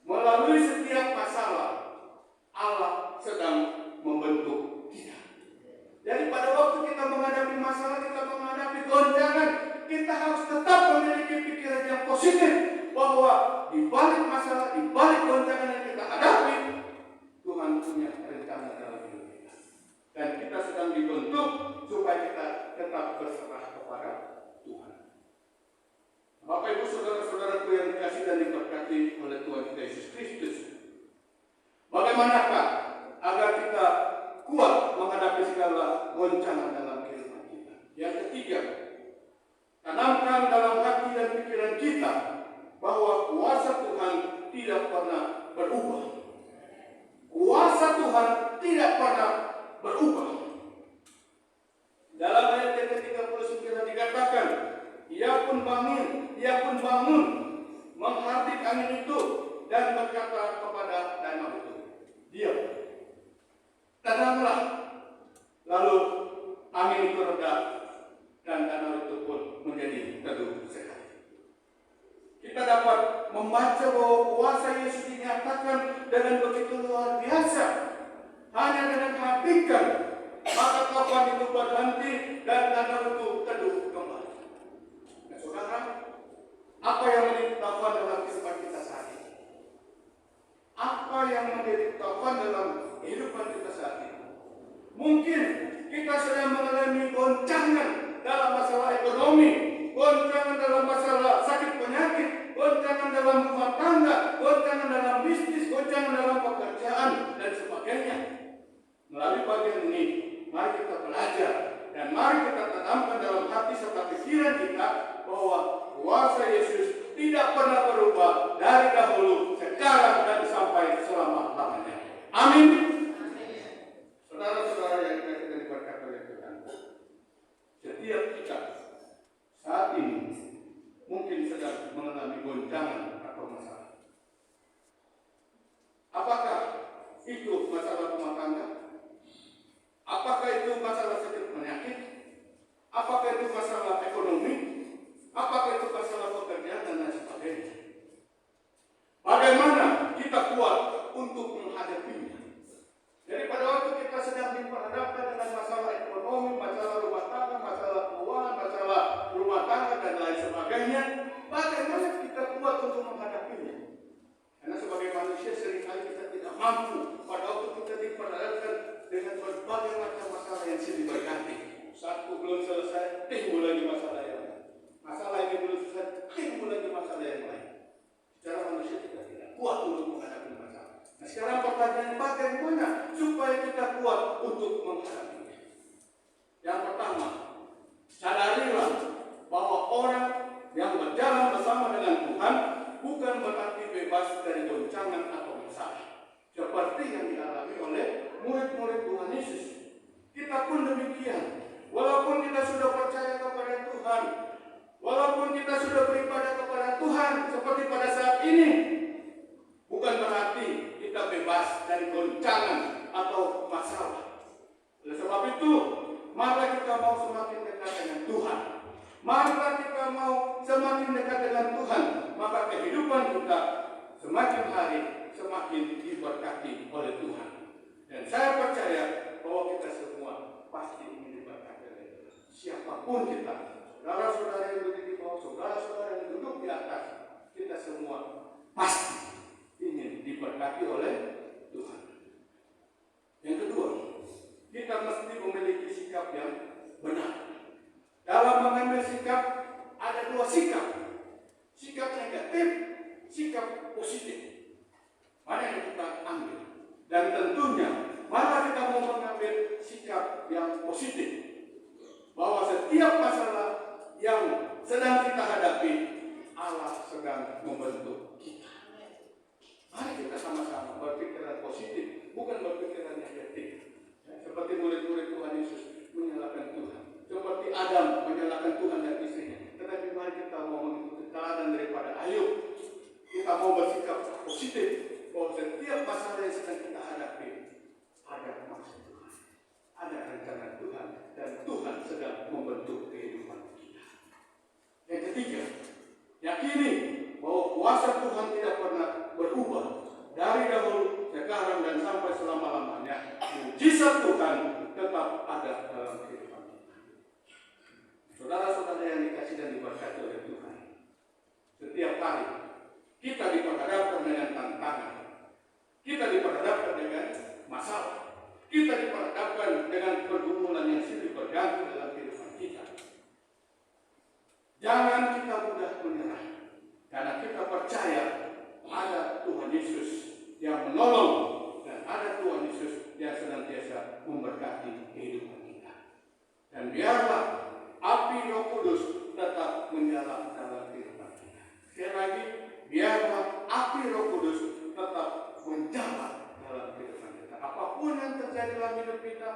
melalui setiap masalah Allah sedang membentuk kita. Jadi pada waktu kita menghadapi masalah, kita menghadapi goncangan, kita harus tetap memiliki pikiran yang positif bahwa di balik masalah, di balik goncangan yang kita hadapi, Tuhan punya rencana dalam hidup kita. Dan kita sedang dibentuk supaya kita tetap berserah kepada Tuhan. Bapak Ibu saudara-saudaraku yang dikasih dan diberkati oleh Tuhan kita Yesus Kristus, bagaimanakah agar kita kuat menghadapi segala goncangan dalam kehidupan kita? Yang ketiga, tanamkan dalam hati dan pikiran kita bahwa kuasa Tuhan tidak pernah berubah. Kuasa Tuhan tidak pernah berubah. Dalam ayat yang ke-39 dikatakan, ia pun bangun, menghardik angin itu dan berkata kepada danau itu, diam, tenanglah. Lalu angin itu reda dan danau itu pun menjadi teduh sekali. Kita dapat membaca bahwa kuasa Yesus dinyatakan dengan begitu luar biasa. Hanya dengan hatikan, maka kapan itu berhenti dan danau itu teduh kembali. Nah, saudara, apa yang menjadi taufan dalam kehidupan kita saat ini? Apa yang menjadi taufan dalam kehidupan kita saat ini? Mungkin kita sedang mengalami goncangan dalam masalah ekonomi, goncangan dalam masalah sakit penyakit, goncangan dalam rumah tangga, goncangan dalam bisnis, goncangan dalam pekerjaan, dan sebagainya. Melalui bagian ini, mari kita belajar dan mari kita tanamkan dalam hati serta pikiran kita bahwa kuasa Yesus tidak pernah berubah dari dahulu, sekarang, dan sampai selama-lamanya. Amin. Saudara-saudara yang kita diberkati oleh Tuhan, setiap kita saat ini mungkin sedang mengalami goncangan atau masalah. Apakah itu masalah rumah tangga? Apakah itu masalah sakit penyakit? Apakah itu masalah ekonomi? Apakah itu masalah pekerjaan dan lain sebagainya? Bagaimana kita kuat untuk menghadapinya? Jadi pada waktu kita sedang diperhadapkan dengan masalah ekonomi, masalah rumah tangga, masalah keuangan, masalah rumah tangga dan lain sebagainya, bagaimana kita kuat untuk menghadapinya? Karena sebagai manusia seringkali kita tidak mampu pada waktu kita diperhadapkan dengan berbagai macam masalah yang silih berganti. Satu belum selesai, timbul lagi masalah yang lain. Masalah ini belum selesai, timbul lagi masalah yang lain. Secara manusia kita tidak kuat untuk menghadapi masalah. Nah, sekarang pertanyaan, bagaimana supaya kita kuat untuk menghadapinya? Yang pertama, sadarilah bahwa orang yang berjalan bersama dengan Tuhan bukan berarti bebas dari goncangan atau masalah, seperti yang dialami oleh murid-murid Tuhan Yesus. Kita pun demikian. Walaupun kita sudah percaya kepada Tuhan, walaupun kita sudah beribadah kepada Tuhan seperti pada saat ini, bukan berarti kita Maka kita mau semakin dekat dengan Tuhan, maka kehidupan kita semakin hari semakin diberkati oleh Tuhan. Dan saya percaya bahwa kita semua pasti ingin diberkati oleh Tuhan. Siapapun kita, saudara-saudara yang duduk di bawah, saudara-saudara yang duduk di atas, kita semua pasti ingin diberkati oleh Tuhan. Yang kedua, kita mesti memiliki sikap yang benar. Dalam mengambil sikap, ada dua sikap. Sikap negatif, sikap positif. Mana yang kita ambil? Dan tentunya, mana kita mau mengambil sikap yang positif? Bahwa setiap masalah yang sedang kita hadapi, Allah sedang membentuk kita. Mari kita sama-sama berpikiran positif, bukan berpikiran negatif. Seperti murid-murid Tuhan Yesus menyalahkan Tuhan. Seperti Adam menyalahkan Tuhan dan istrinya. Tetapi mari kita mau mengikuti teladan daripada Ayub. Kita mau bersikap positif bahwa setiap masalah yang sedang kita hadapi ada maksud Tuhan, ada rencana Tuhan, dan Tuhan sedang membentuk kehidupan kita. Yang ketiga, yakini bahwa kuasa Tuhan tidak pernah berubah dari dahulu, sekarang, dan sampai selama-lamanya. Mujizat Tuhan tetap ada dalam kehidupan kita. Saudara-saudara yang dikasih dan diberkati oleh Tuhan, setiap hari kita diperhadapkan dengan tantangan, kita diperhadapkan dengan masalah, kita diperhadapkan dengan pergumulan yang silih berganti dalam kehidupan kita. Jangan kita mudah menyerah, karena kita percaya ada Tuhan Yesus yang menolong, dan ada Tuhan Yesus yang senantiasa memberkati kehidupan kita. Dan biarlah api Roh Kudus tetap menyala dalam kehidupan kita. Sekali lagi, biarlah api Roh Kudus tetap menyala dalam kehidupan kita. Apapun yang terjadi dalam hidup kita,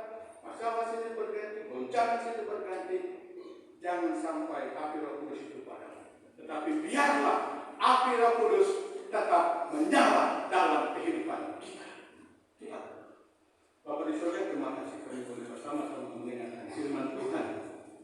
masalah silih berganti, goncangan silih berganti, jangan sampai api Roh Kudus itu padam. Tetapi biarlah api Roh Kudus tetap menyala dalam kehidupan kita. Bapak di surga, terima kasih kami boleh bersama-sama mendengarkan firman Tuhan.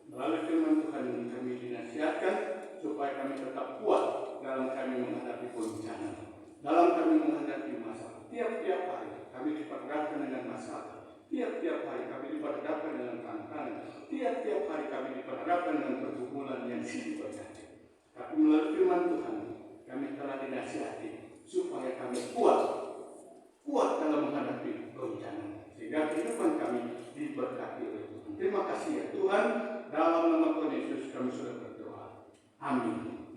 Melalui firman Tuhan ini kami dinasihatkan supaya kami tetap kuat dalam kami menghadapi goncangan, dalam kami menghadapi masalah. Tiap-tiap hari kami diperhadapkan dengan masalah. Tiap-tiap hari kami diperhadapkan dengan tantangan. Tiap-tiap hari kami diperhadapkan dengan pergumulan yang silih berganti. Tapi melalui firman Tuhan kami telah dinasihati supaya kami kuat dalam menghadapi goncangan, sehingga kehidupan kami diberkati oleh Tuhan. Terima kasih ya Tuhan, dalam nama Tuhan Yesus kami sudah berdoa. Amin.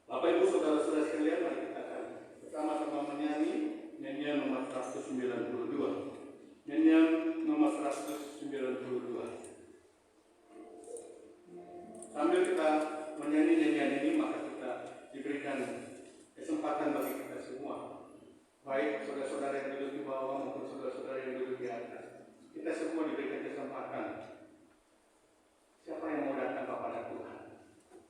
Bapak Ibu saudara-saudara sekalian, mari kita akan bersama-sama menyanyi nyanyian nomor 192. Nyanyian nomor 192. Sambil kita menyanyi nyanyian ini, maka kita diberikan kesempatan bagi kita semua, baik saudara-saudara yang duduk di bawah maupun saudara-saudara yang duduk di atas. Kita semua diberikan kesempatan. Siapa yang mau datang kepada Tuhan?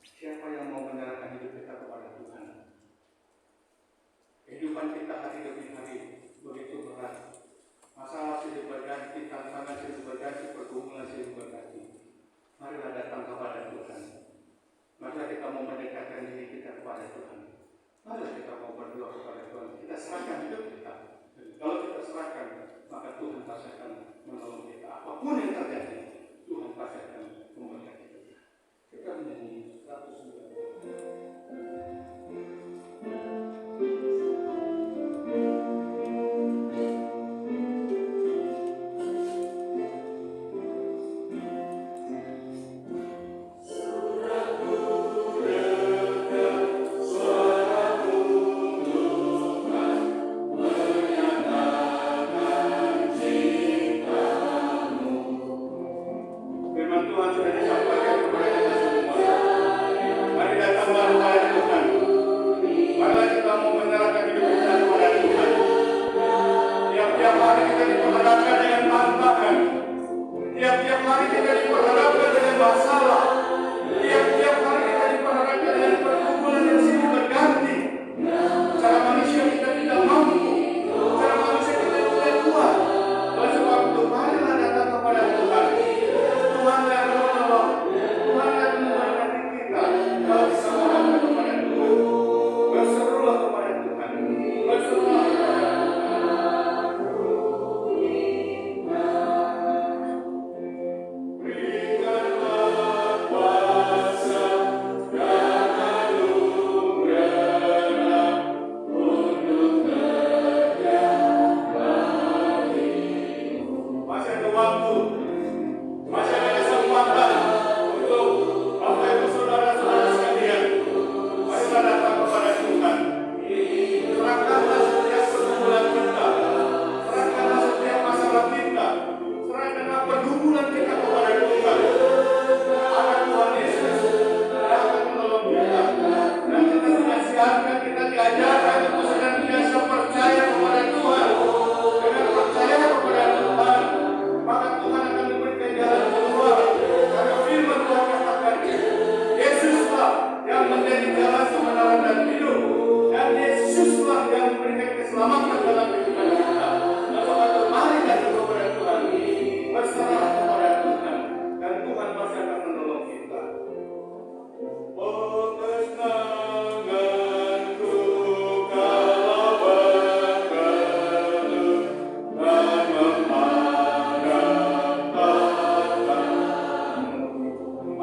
Siapa yang mau menyerahkan hidup kita kepada Tuhan? Kehidupan kita hari demi hari begitu berat. Masalah silih berganti, tantangan silih berganti, pergumulan silih berganti. Marilah datang kepada Tuhan. Marilah kita mau mendekatkan diri kita kepada Tuhan. Marilah kita mau berdoa kepada Tuhan. Kita serahkan hidup kita. Dan kalau kita serahkan, maka Tuhan pasti akan menolong kita. Apapun yang terjadi, Tuhan pasti akan memberkati kita. Kita menyanyi 192. Firman Tuhan sudah disampaikan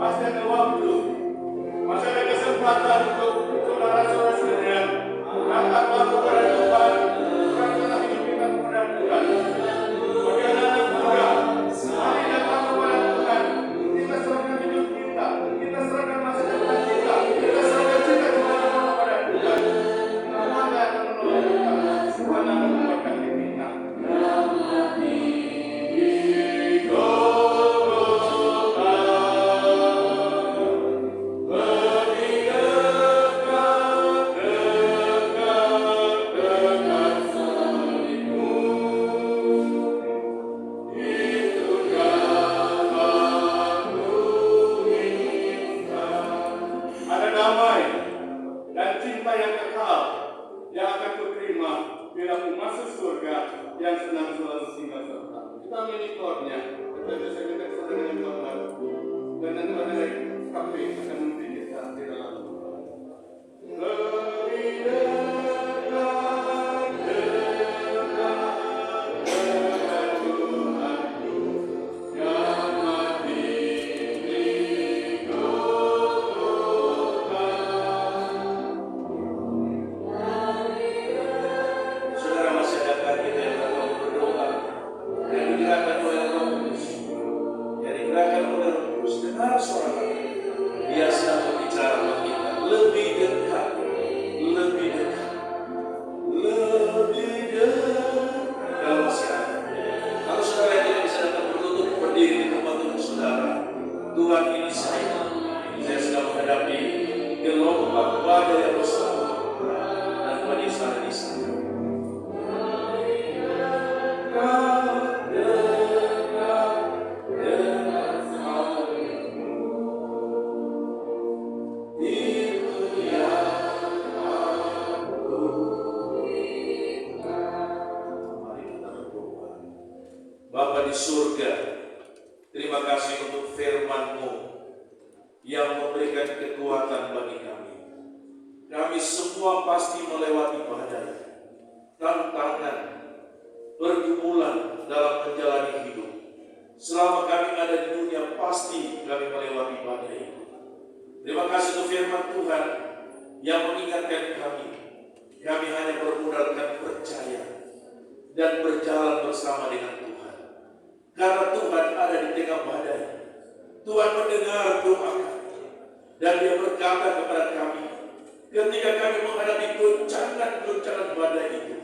masih ada waktu, masih ada kesempatan untuk saudara-saudara sekalian datanglah kepada Tuhan, serahkanlah hidup kita kepada Tuhan. Bagi anak muda, mari datang kepada Tuhan. Kita serahkan hidup kita, kita serahkan masa depan kita, kita serahkan cita-cita kita kepada Tuhan. Tuhan akan menolong kita, Tuhan akan memberkati kita. Ada damai dan cinta yang kekal yang akan kuterima bila aku masuk surga yang senang selalu singgah serta. Kita monitornya, kita bisa minta saudara dengan gambar dan nanti ada dari kafe akan memberi kita di dalam. Lebih dekat, dekat Tuhanku yang mati di Saudara masyarakat kita yang telah berdoa dan digerakkan oleh Roh Kudus, yang digerakkan oleh Roh Kudus, dengar suara Dia sedang berbicara sama kita. Lebih dekat, lebih dekat, lebih dekat dalam masyarakat. Kalau saudara yang tidak bisa datang berlutut berdiri di tempat duduk saudara, Tuhan ini saya sedang menghadapi gelombang badai yang besar dan badai sana di sana. Bapa di surga, terima kasih untuk firman-Mu yang memberikan kekuatan bagi kami. Kami semua pasti melewati badai, tantangan, pergumulan dalam menjalani hidup. Selama kami ada di dunia, pasti kami melewati badai itu. Terima kasih untuk firman Tuhan yang mengingatkan kami. Kami hanya bermodalkan percaya dan berjalan bersama dengan Tuhan. Karena Tuhan ada di tengah badai. Tuhan mendengar doa kami. Dan Dia berkata kepada kami, ketika kami menghadapi goncangan-goncangan badai itu,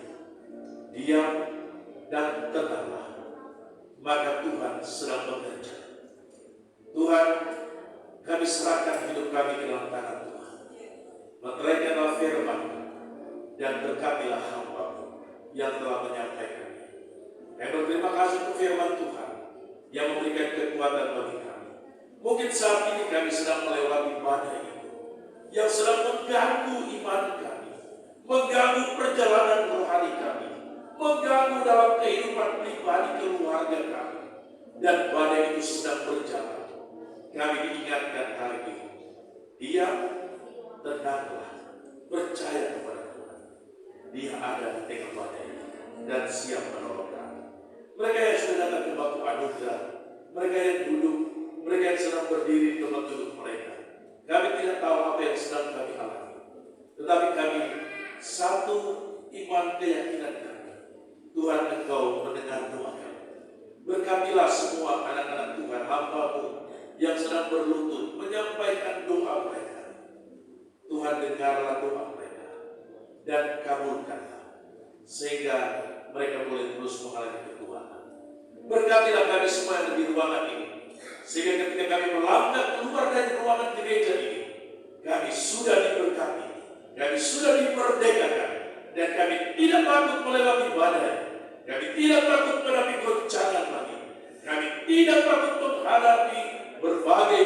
diam dan tenanglah. Maka Tuhan sedang bekerja. Tuhan, kami serahkan hidup kami ke dalam tangan Tuhan. Meteraikanlah firman dan berkatilah hamba-Mu yang telah menyampaikan. Kami berterima kasih untuk firman Tuhan yang memberikan kekuatan bagi kami. Mungkin saat ini kami sedang melewati badai itu yang sedang mengganggu iman kami, mengganggu perjalanan rohani kami, mengganggu dalam kehidupan pribadi keluarga kami, dan badai itu sedang berjalan. Kami diingatkan hari ini, diam, tenanglah, percaya kepada Tuhan. Dia ada di tengah badai dan siap menolong kami. Mereka yang sudah datang ke batu anugerah, mereka yang duduk, mereka yang sedang berdiri di tempat duduk mereka. Kami tidak tahu apa yang sedang kami alami, tetapi kami satu iman keyakinan kami. Tuhan, Engkau mendengar doa kami. Berkatilah semua anak-anak Tuhan, hamba-Mu yang sedang berlutut menyampaikan doa mereka. Tuhan, dengarlah doa mereka dan kabulkanlah, sehingga mereka boleh terus mengalami kekuatan. Berkatilah kami semua yang di ruangan ini, sehingga ketika kami melangkah keluar dari ruangan gereja ini, kami sudah diberkati, kami sudah dimerdekakan, dan kami tidak takut melewati badai, kami tidak takut menghadapi goncangan lagi, kami tidak takut menghadapi berbagai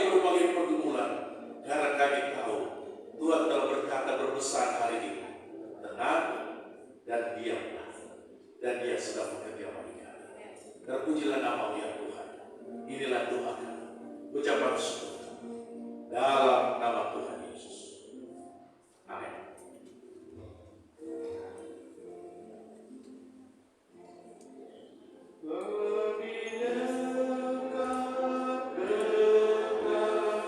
pergumulan, karena kami tahu Tuhan telah berkata berpesan hari ini, tenang dan diamlah, dan Dia sedang bekerja bagi kami. Terpujilah nama-Mu ya Tuhan. Inilah doa kami, ucapan syukur dalam nama Tuhan Yesus. Amin. Lebih dekat, dekat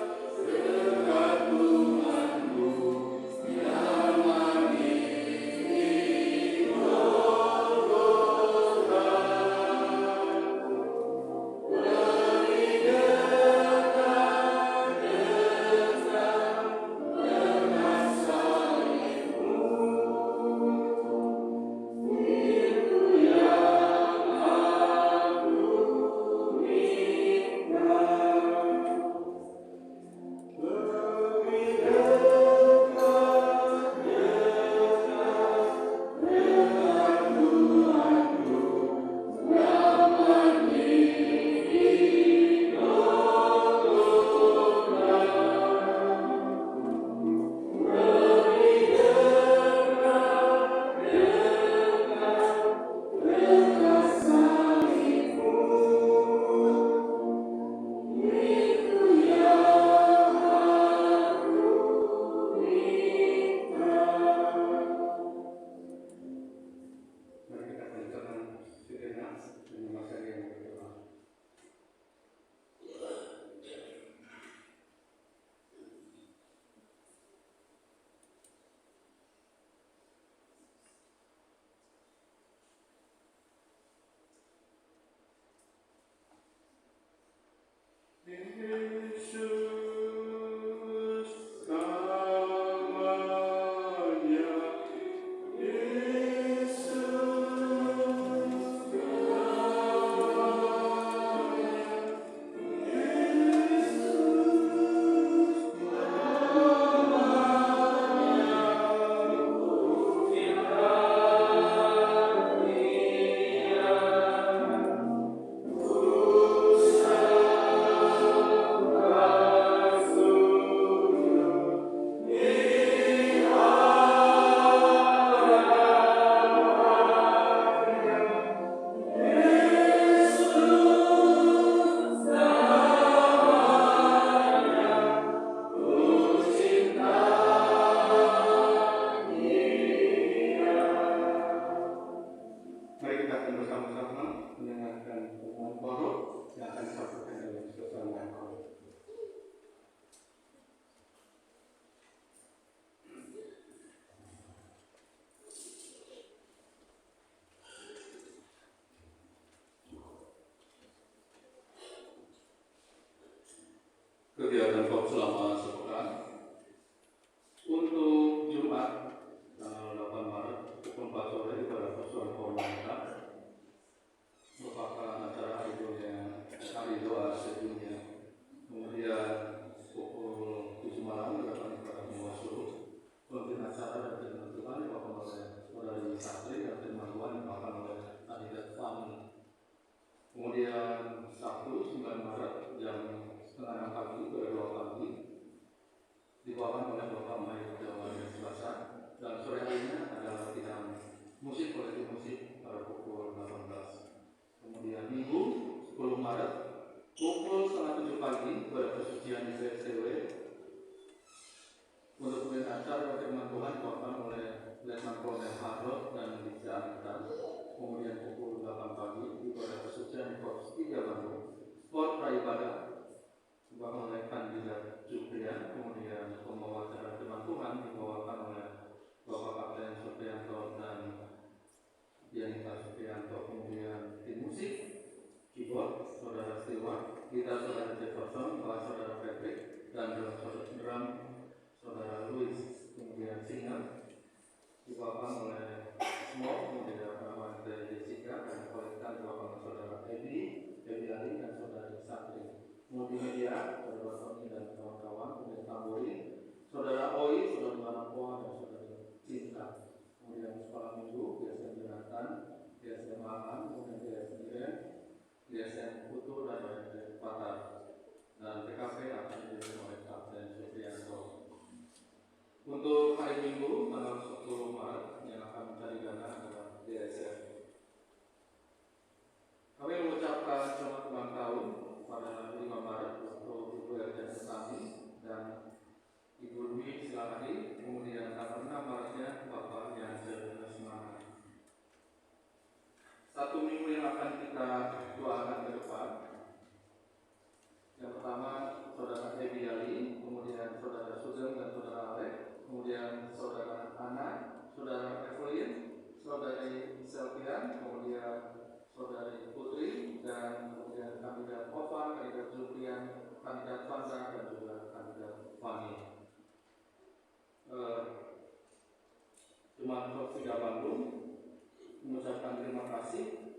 kasih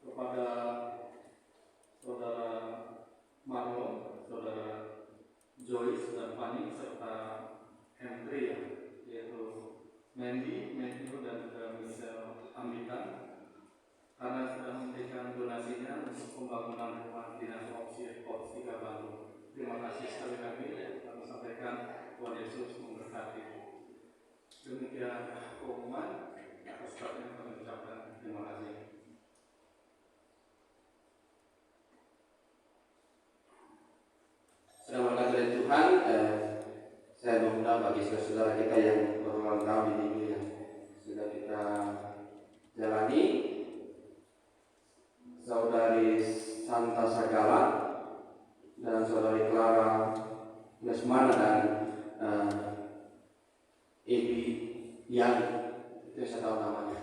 kepada Saudara Marlon, Saudara Joyce dan Fanny serta Hendria, yaitu Mandy, Matthew dan juga Michelle Ambitan, karena sudah memberikan donasinya untuk pembangunan rumah dinas Opsika Bandung. Terima kasih sekali lagi. Kami sampaikan Tuhan Yesus memberkati. Demikian pengumuman. Atas kami mengucapkan terima kasih. Sedang berkat oleh Tuhan, saya mengundang bagi saudara kita yang berulang tahun di minggu yang sudah kita jalani, Saudari Santa Sagala dan Saudari Clara Lesmana dan Ebi yang itu saya tahu namanya.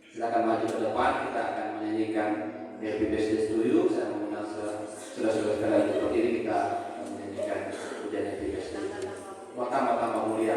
Silakan maju ke depan, kita akan menyanyikan Happy Birthday to You. Saya mengundang saudara-saudara sekalian seperti ini, kita menyanyikan pujian Happy Birthday. Tambah mulia.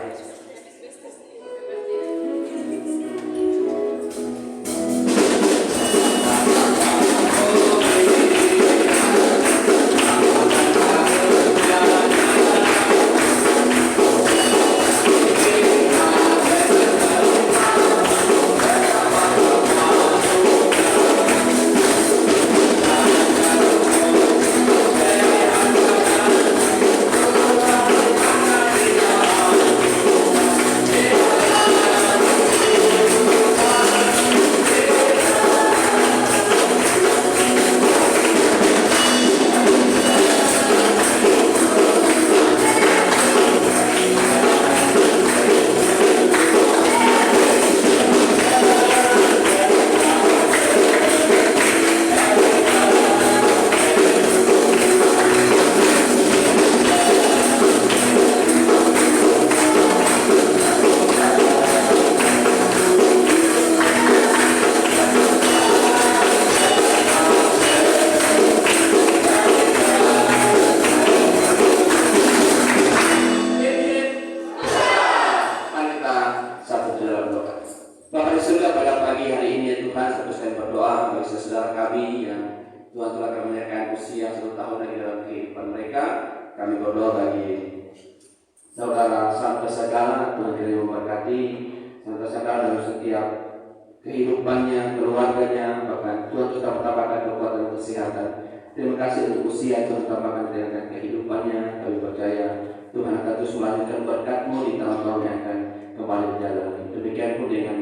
Kehidupannya, keluarganya, bahkan Tuhan sudah menambahkan kekuatan kesehatan. Terima kasih untuk usia Tuhan tambahkan dengan kehidupannya. Kami percaya Tuhan akan terus melanjutkan berkat-Mu di tahun-tahun yang akan kembali berjalan. Demikian pun dengan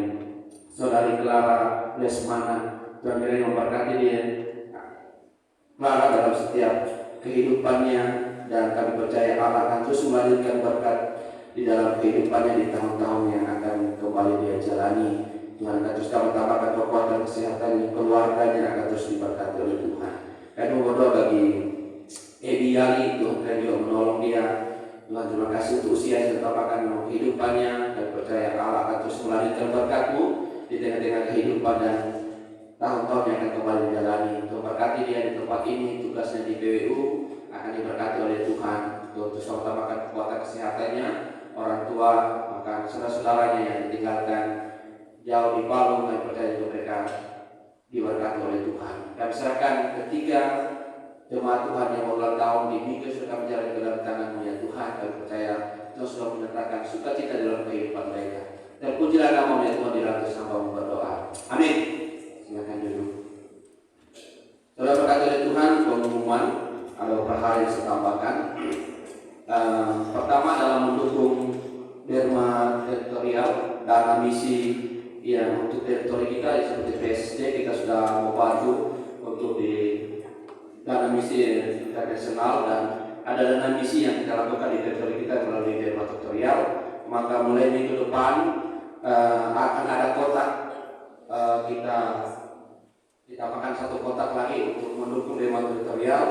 Saudari Clara Lesmana, Tuhan kiranya memberkati dia Clara dalam setiap kehidupannya, dan kami percaya Allah akan terus melanjutkan berkat di dalam kehidupannya di tahun-tahun yang akan kembali dia jalani. Tuhan akan terus tambahkan kekuatan kesehatan, keluarganya akan terus diberkati oleh Tuhan. Kami berdoa bagi Ebi Yani, Tuhan kami juga menolong dia. Tuhan terima kasih untuk usia yang tambahkan kehidupannya, dan percaya Allah akan terus melanjutkan berkat-Mu di tengah-tengah kehidupan dan tahun-tahun yang akan kembali menjalani. Tuhan berkati dia di tempat ini, tugasnya di PWU akan diberkati oleh Tuhan. Tuhan terus tambahkan kekuatan kesehatannya, orang tua, bahkan saudara-saudaranya yang ditinggalkan jauh di Palu, kami percaya juga mereka diberkati oleh Tuhan. Kami serahkan ketiga jemaat Tuhan yang ulang tahun di minggu sudah kami jalan ke dalam tangan-Mu ya Tuhan. Kami percaya Tuhan sudah menyertakan sukacita dalam kehidupan mereka. Dan pujilah nama-Mu ya Tuhan, di atas hamba-Mu berdoa. Amin. Silakan duduk. Saudara berkati oleh Tuhan, pengumuman ada beberapa hal yang saya tambahkan. Pertama adalah mendukung Derma teritorial, dana misi yang untuk teritori kita seperti PSD, kita sudah membantu untuk di dana misi internasional, dan ada dana misi yang kita lakukan di teritori kita melalui Derma teritorial. Maka mulai minggu depan akan ada kotak, kita makan satu kotak lagi untuk mendukung Derma teritorial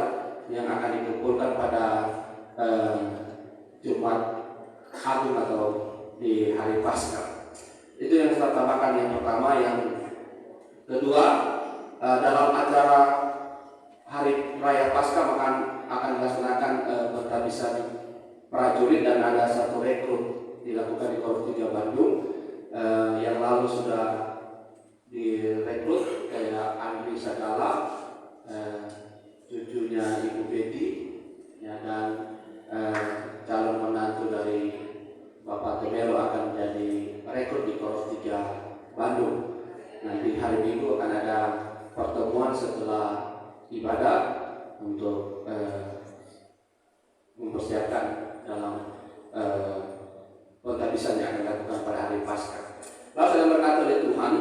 yang akan dikumpulkan pada Jumat Agung atau di hari Paskah. Itu yang saya tambahkan yang pertama. Yang kedua, dalam acara hari raya Paskah akan dilaksanakan penghabisan prajurit, dan ada satu rekrut dilakukan di Korps 3 Bandung. Yang lalu sudah direkrut kayak Andri Sagala, cucunya Ibu Betty, ya, dan calon menantu dari Bapak Temelo akan menjadi rekrut di Koros 3 Bandung. Nanti hari Minggu akan ada pertemuan setelah ibadah untuk mempersiapkan dalam penghabisan yang akan dilakukan pada hari Paskah. Lalu saya berkata oleh Tuhan,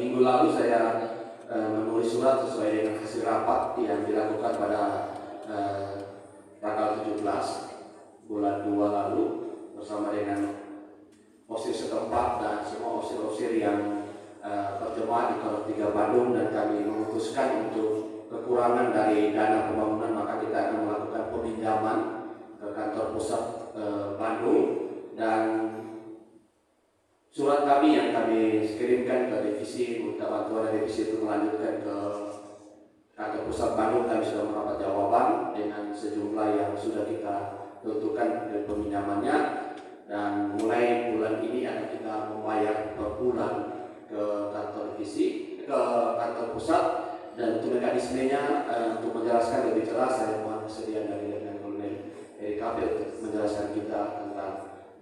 minggu lalu saya menulis surat sesuai dengan hasil rapat yang dilakukan pada tanggal 17 bulan 2 lalu bersama dengan OSIR setempat dan semua OSIR-OSIR yang berjemaat di Koros 3 Bandung, dan kami memutuskan untuk kekurangan dari dana pembangunan maka kita akan melakukan peminjaman ke kantor pusat Bandung, dan surat kami yang kami kirimkan ke divisi minta bantuan dari divisi itu melanjutkan ke kantor pusat Bandung. Kami sudah mendapat jawaban dengan sejumlah yang sudah kita tentukan dari peminjamannya, dan mulai bulan ini akan kita membayar per bulan ke kantor divisi, ke kantor pusat. Dan untuk mekanismenya, untuk menjelaskan lebih jelas, saya mohon kesediaan dari Letnan Kolonel Eri Kapil untuk menjelaskan kita tentang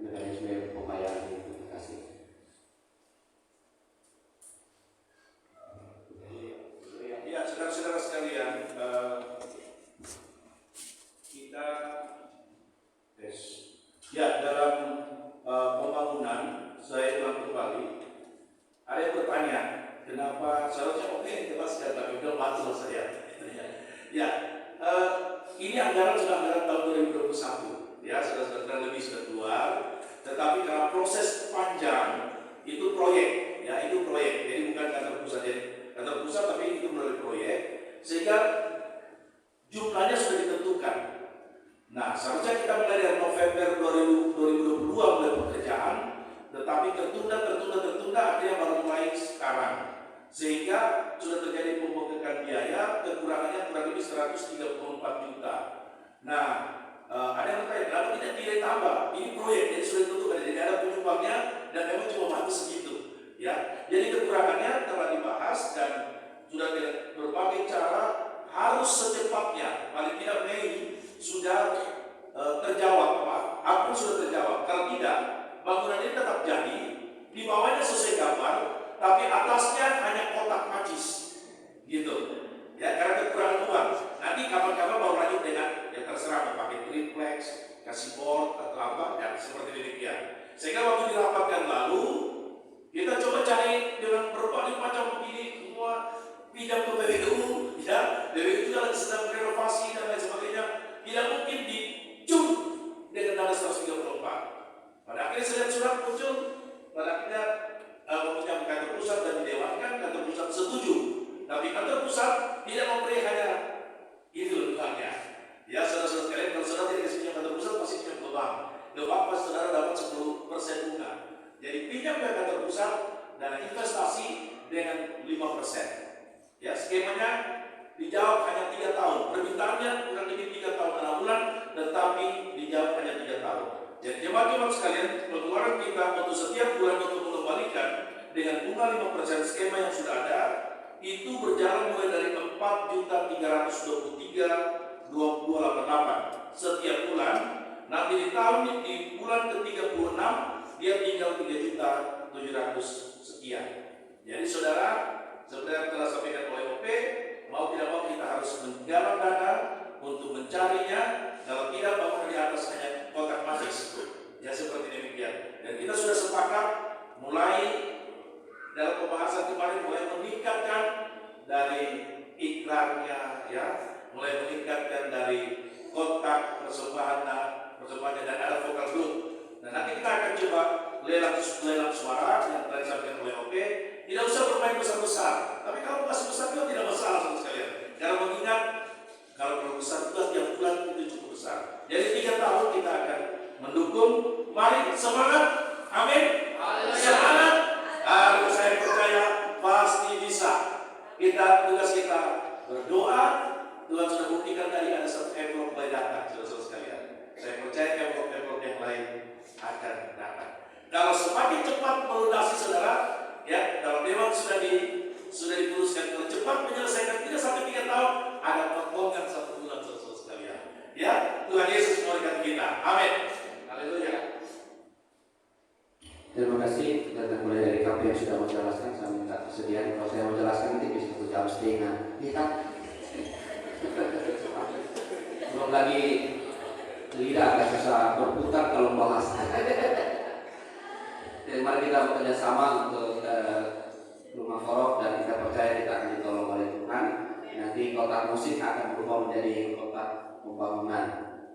mekanisme pembayaran ini. Terima kasih. Ya, saudara-saudara sekalian, kita dalam pembangunan, saya ulang kembali, ada yang bertanya, kenapa seharusnya jelaskan, tapi udah mati saya. Ya, ini anggaran sudah anggaran tahun 2021, ya, sudah lebih sudah keluar, tetapi karena proses panjang itu proyek, ya, itu proyek, jadi bukan kantor pusat, jadi kantor pusat, tapi itu melalui proyek, sehingga jumlahnya sudah ditentukan. Nah, seharusnya kita mulai dari November 2022 mulai pekerjaan, tetapi tertunda, akhirnya baru mulai sekarang. Sehingga sudah terjadi pembengkakan biaya, kekurangannya kurang lebih 134 juta. Nah, ada yang bertanya, kenapa tidak ditambah? Ini proyek, jadi sudah ditentukan, jadi ada penyumbangnya, dan memang cuma mampu segitu. Ya, jadi kekurangannya telah dibahas dan sudah berbagai cara harus secepatnya, paling tidak Mei sudah terjawab, apa sudah terjawab. Kalau tidak, bangunan ini tetap jadi, di bawahnya sesuai gambar, tapi atasnya hanya kotak macis, gitu. Ya, karena kekurangan uang. Nanti kapan-kapan baru lanjut dengan ya terserah mau pakai triplex, kasih board atau apa, ya seperti demikian. Sehingga waktu dirapatkan lalu, kita coba cari dengan berbagai macam begini semua pinjam ke PBU, ya, PBU juga lagi sedang renovasi dan lain sebagainya. Tidak mungkin dicun dengan dana 134. Pada akhirnya surat muncul, pada akhirnya meminjam kantor pusat dan didewankan, kantor pusat setuju. Tapi kantor pusat tidak memberi hanya itu uangnya. Ya, saudara-saudara sekalian, kalau saudara tidak pinjam kantor pusat pasti pinjam ke bank. Ke bank pasti saudara dapat 10% bunga. Jadi pinjam ke kantor pusat dan investasi dengan 5%. Ya, skemanya dijawab hanya 3 tahun. Permintaannya kurang lebih 3 tahun 6 bulan, tetapi dijawab hanya 3 tahun. Jadi jemaat-jemaat sekalian, pengeluaran kita untuk setiap bulan untuk mengembalikan dengan bunga 5% skema yang sudah ada, itu berjalan mulai dari 4.323.288 setiap bulan. Nanti di bulan ke-36 dia tinggal 3.700 sekian. Jadi saudara, seperti yang telah sampaikan oleh OP, mau tidak mau kita harus menggalang dana untuk mencarinya. Kalau tidak, bangunan di atas hanya kotak macis. Ya, seperti demikian. Dan kita sudah sepakat mulai dalam pembahasan kemarin mulai meningkatkan dari iklannya, ya, mulai meningkatkan dari kotak persembahannya dan ada vokal group. Dan nanti kita akan coba lelang suara yang tadi disampaikan oleh OP. Tidak usah bermain besar-besar, tapi kalau masih besar juga tidak masalah sama sekalian. Karena mengingat kalau besar juga tiap bulan itu cukup besar. Jadi 3 tahun kita akan mendukung. Mari semangat, amin. Semangat. Saya percaya pasti bisa. Tugas kita berdoa. Tuhan sudah buktikan tadi ada satu envelope mulai datang, saudara-saudara sekalian. Saya percaya envelope yang lain akan datang. Kalau semakin cepat melunasi saudara, ya, dalam 5 kita. Amin. Haleluya. Terima kasih. Kita mulai dari KP yang sudah menjelaskan. Saya minta kesediaan. Kalau saya menjelaskan nanti bisa 1,5 jam. Kita belum lagi lidah agak susah berputar kalau bahas. Jadi mari kita bekerja sama untuk rumah Korok, dan kita percaya kita akan ditolong oleh Tuhan. Nanti kotak musik akan berubah menjadi kotak pembangunan.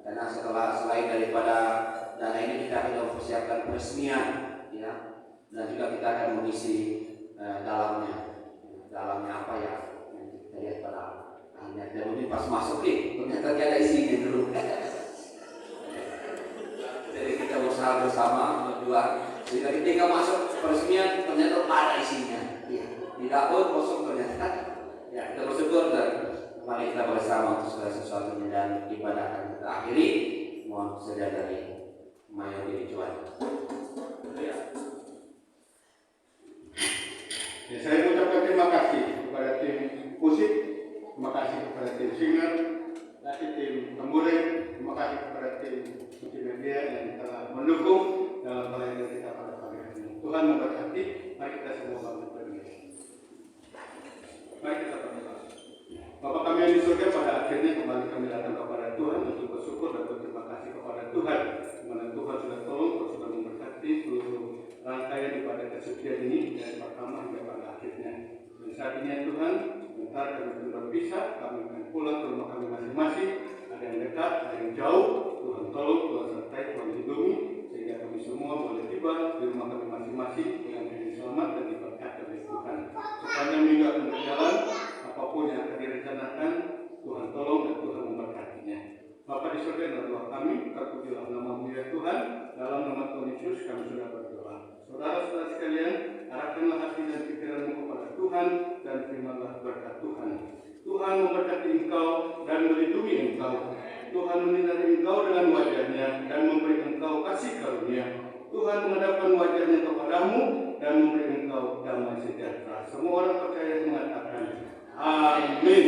Karena selain daripada dana ini, kita akan mempersiapkan peresmian, ya, dan juga kita akan mengisi dalamnya apa ya? Kita lihat pada akhirnya. Dan mungkin pas masuk ternyata tidak ada isinya dulu. Jadi kita berusaha bersama berjuang. Jika ketika masuk peresmian ternyata ada isinya, ya, tidak pun kosong ternyata. Ya, kita bersyukur dan mari kita bersama untuk segala sesuatunya, dan ibadah akan kita akhiri. Mohon sedia dari Mayor Dijuan. Ya, saya mengucapkan terima kasih kepada tim musik, terima kasih kepada tim singer, kasih tim tambure, terima kasih kepada tim multimedia yang telah mendukung dalam pelayanan kita pada pagi hari ini. Tuhan memberkati. Mari kita semua bangkit berdiri. Mari kita berdoa. Bapa kami yang di surga, pada akhirnya kembali kami datang kepada Tuhan untuk bersyukur dan berterima kasih kepada Tuhan, di mana Tuhan sudah tolong, sudah memberkati seluruh rangkaian ibadah kesucian ini dari pertama hingga pada akhirnya. Dan saat ini ya Tuhan, sebentar kami belum berpisah, kami akan pulang ke rumah kami masing-masing. Ada yang dekat, ada yang jauh. Tuhan tolong, Tuhan sertai, Tuhan lindungi, sehingga kami semua boleh tiba di rumah kami masing-masing dengan selamat dan diberkati oleh Tuhan. Sepanjang minggu akan berjalan, apapun yang akan direncanakan, Tuhan tolong dan Tuhan memberkatinya. Bapa di surga, dalam doa kami, terpujilah nama-Mu ya Tuhan. Dalam nama Tuhan Yesus kami sudah berdoa. Saudara-saudara sekalian, arahkanlah hati dan pikiranmu kepada Tuhan dan terimalah berkat Tuhan. Tuhan memberkati engkau dan melindungi engkau. Tuhan menyinari engkau dengan wajah-Nya dan memberi engkau kasih karunia. Tuhan menghadapkan wajah-Nya kepadamu dan memberi engkau damai sejahtera. Semua orang percaya mengatakan, Amin.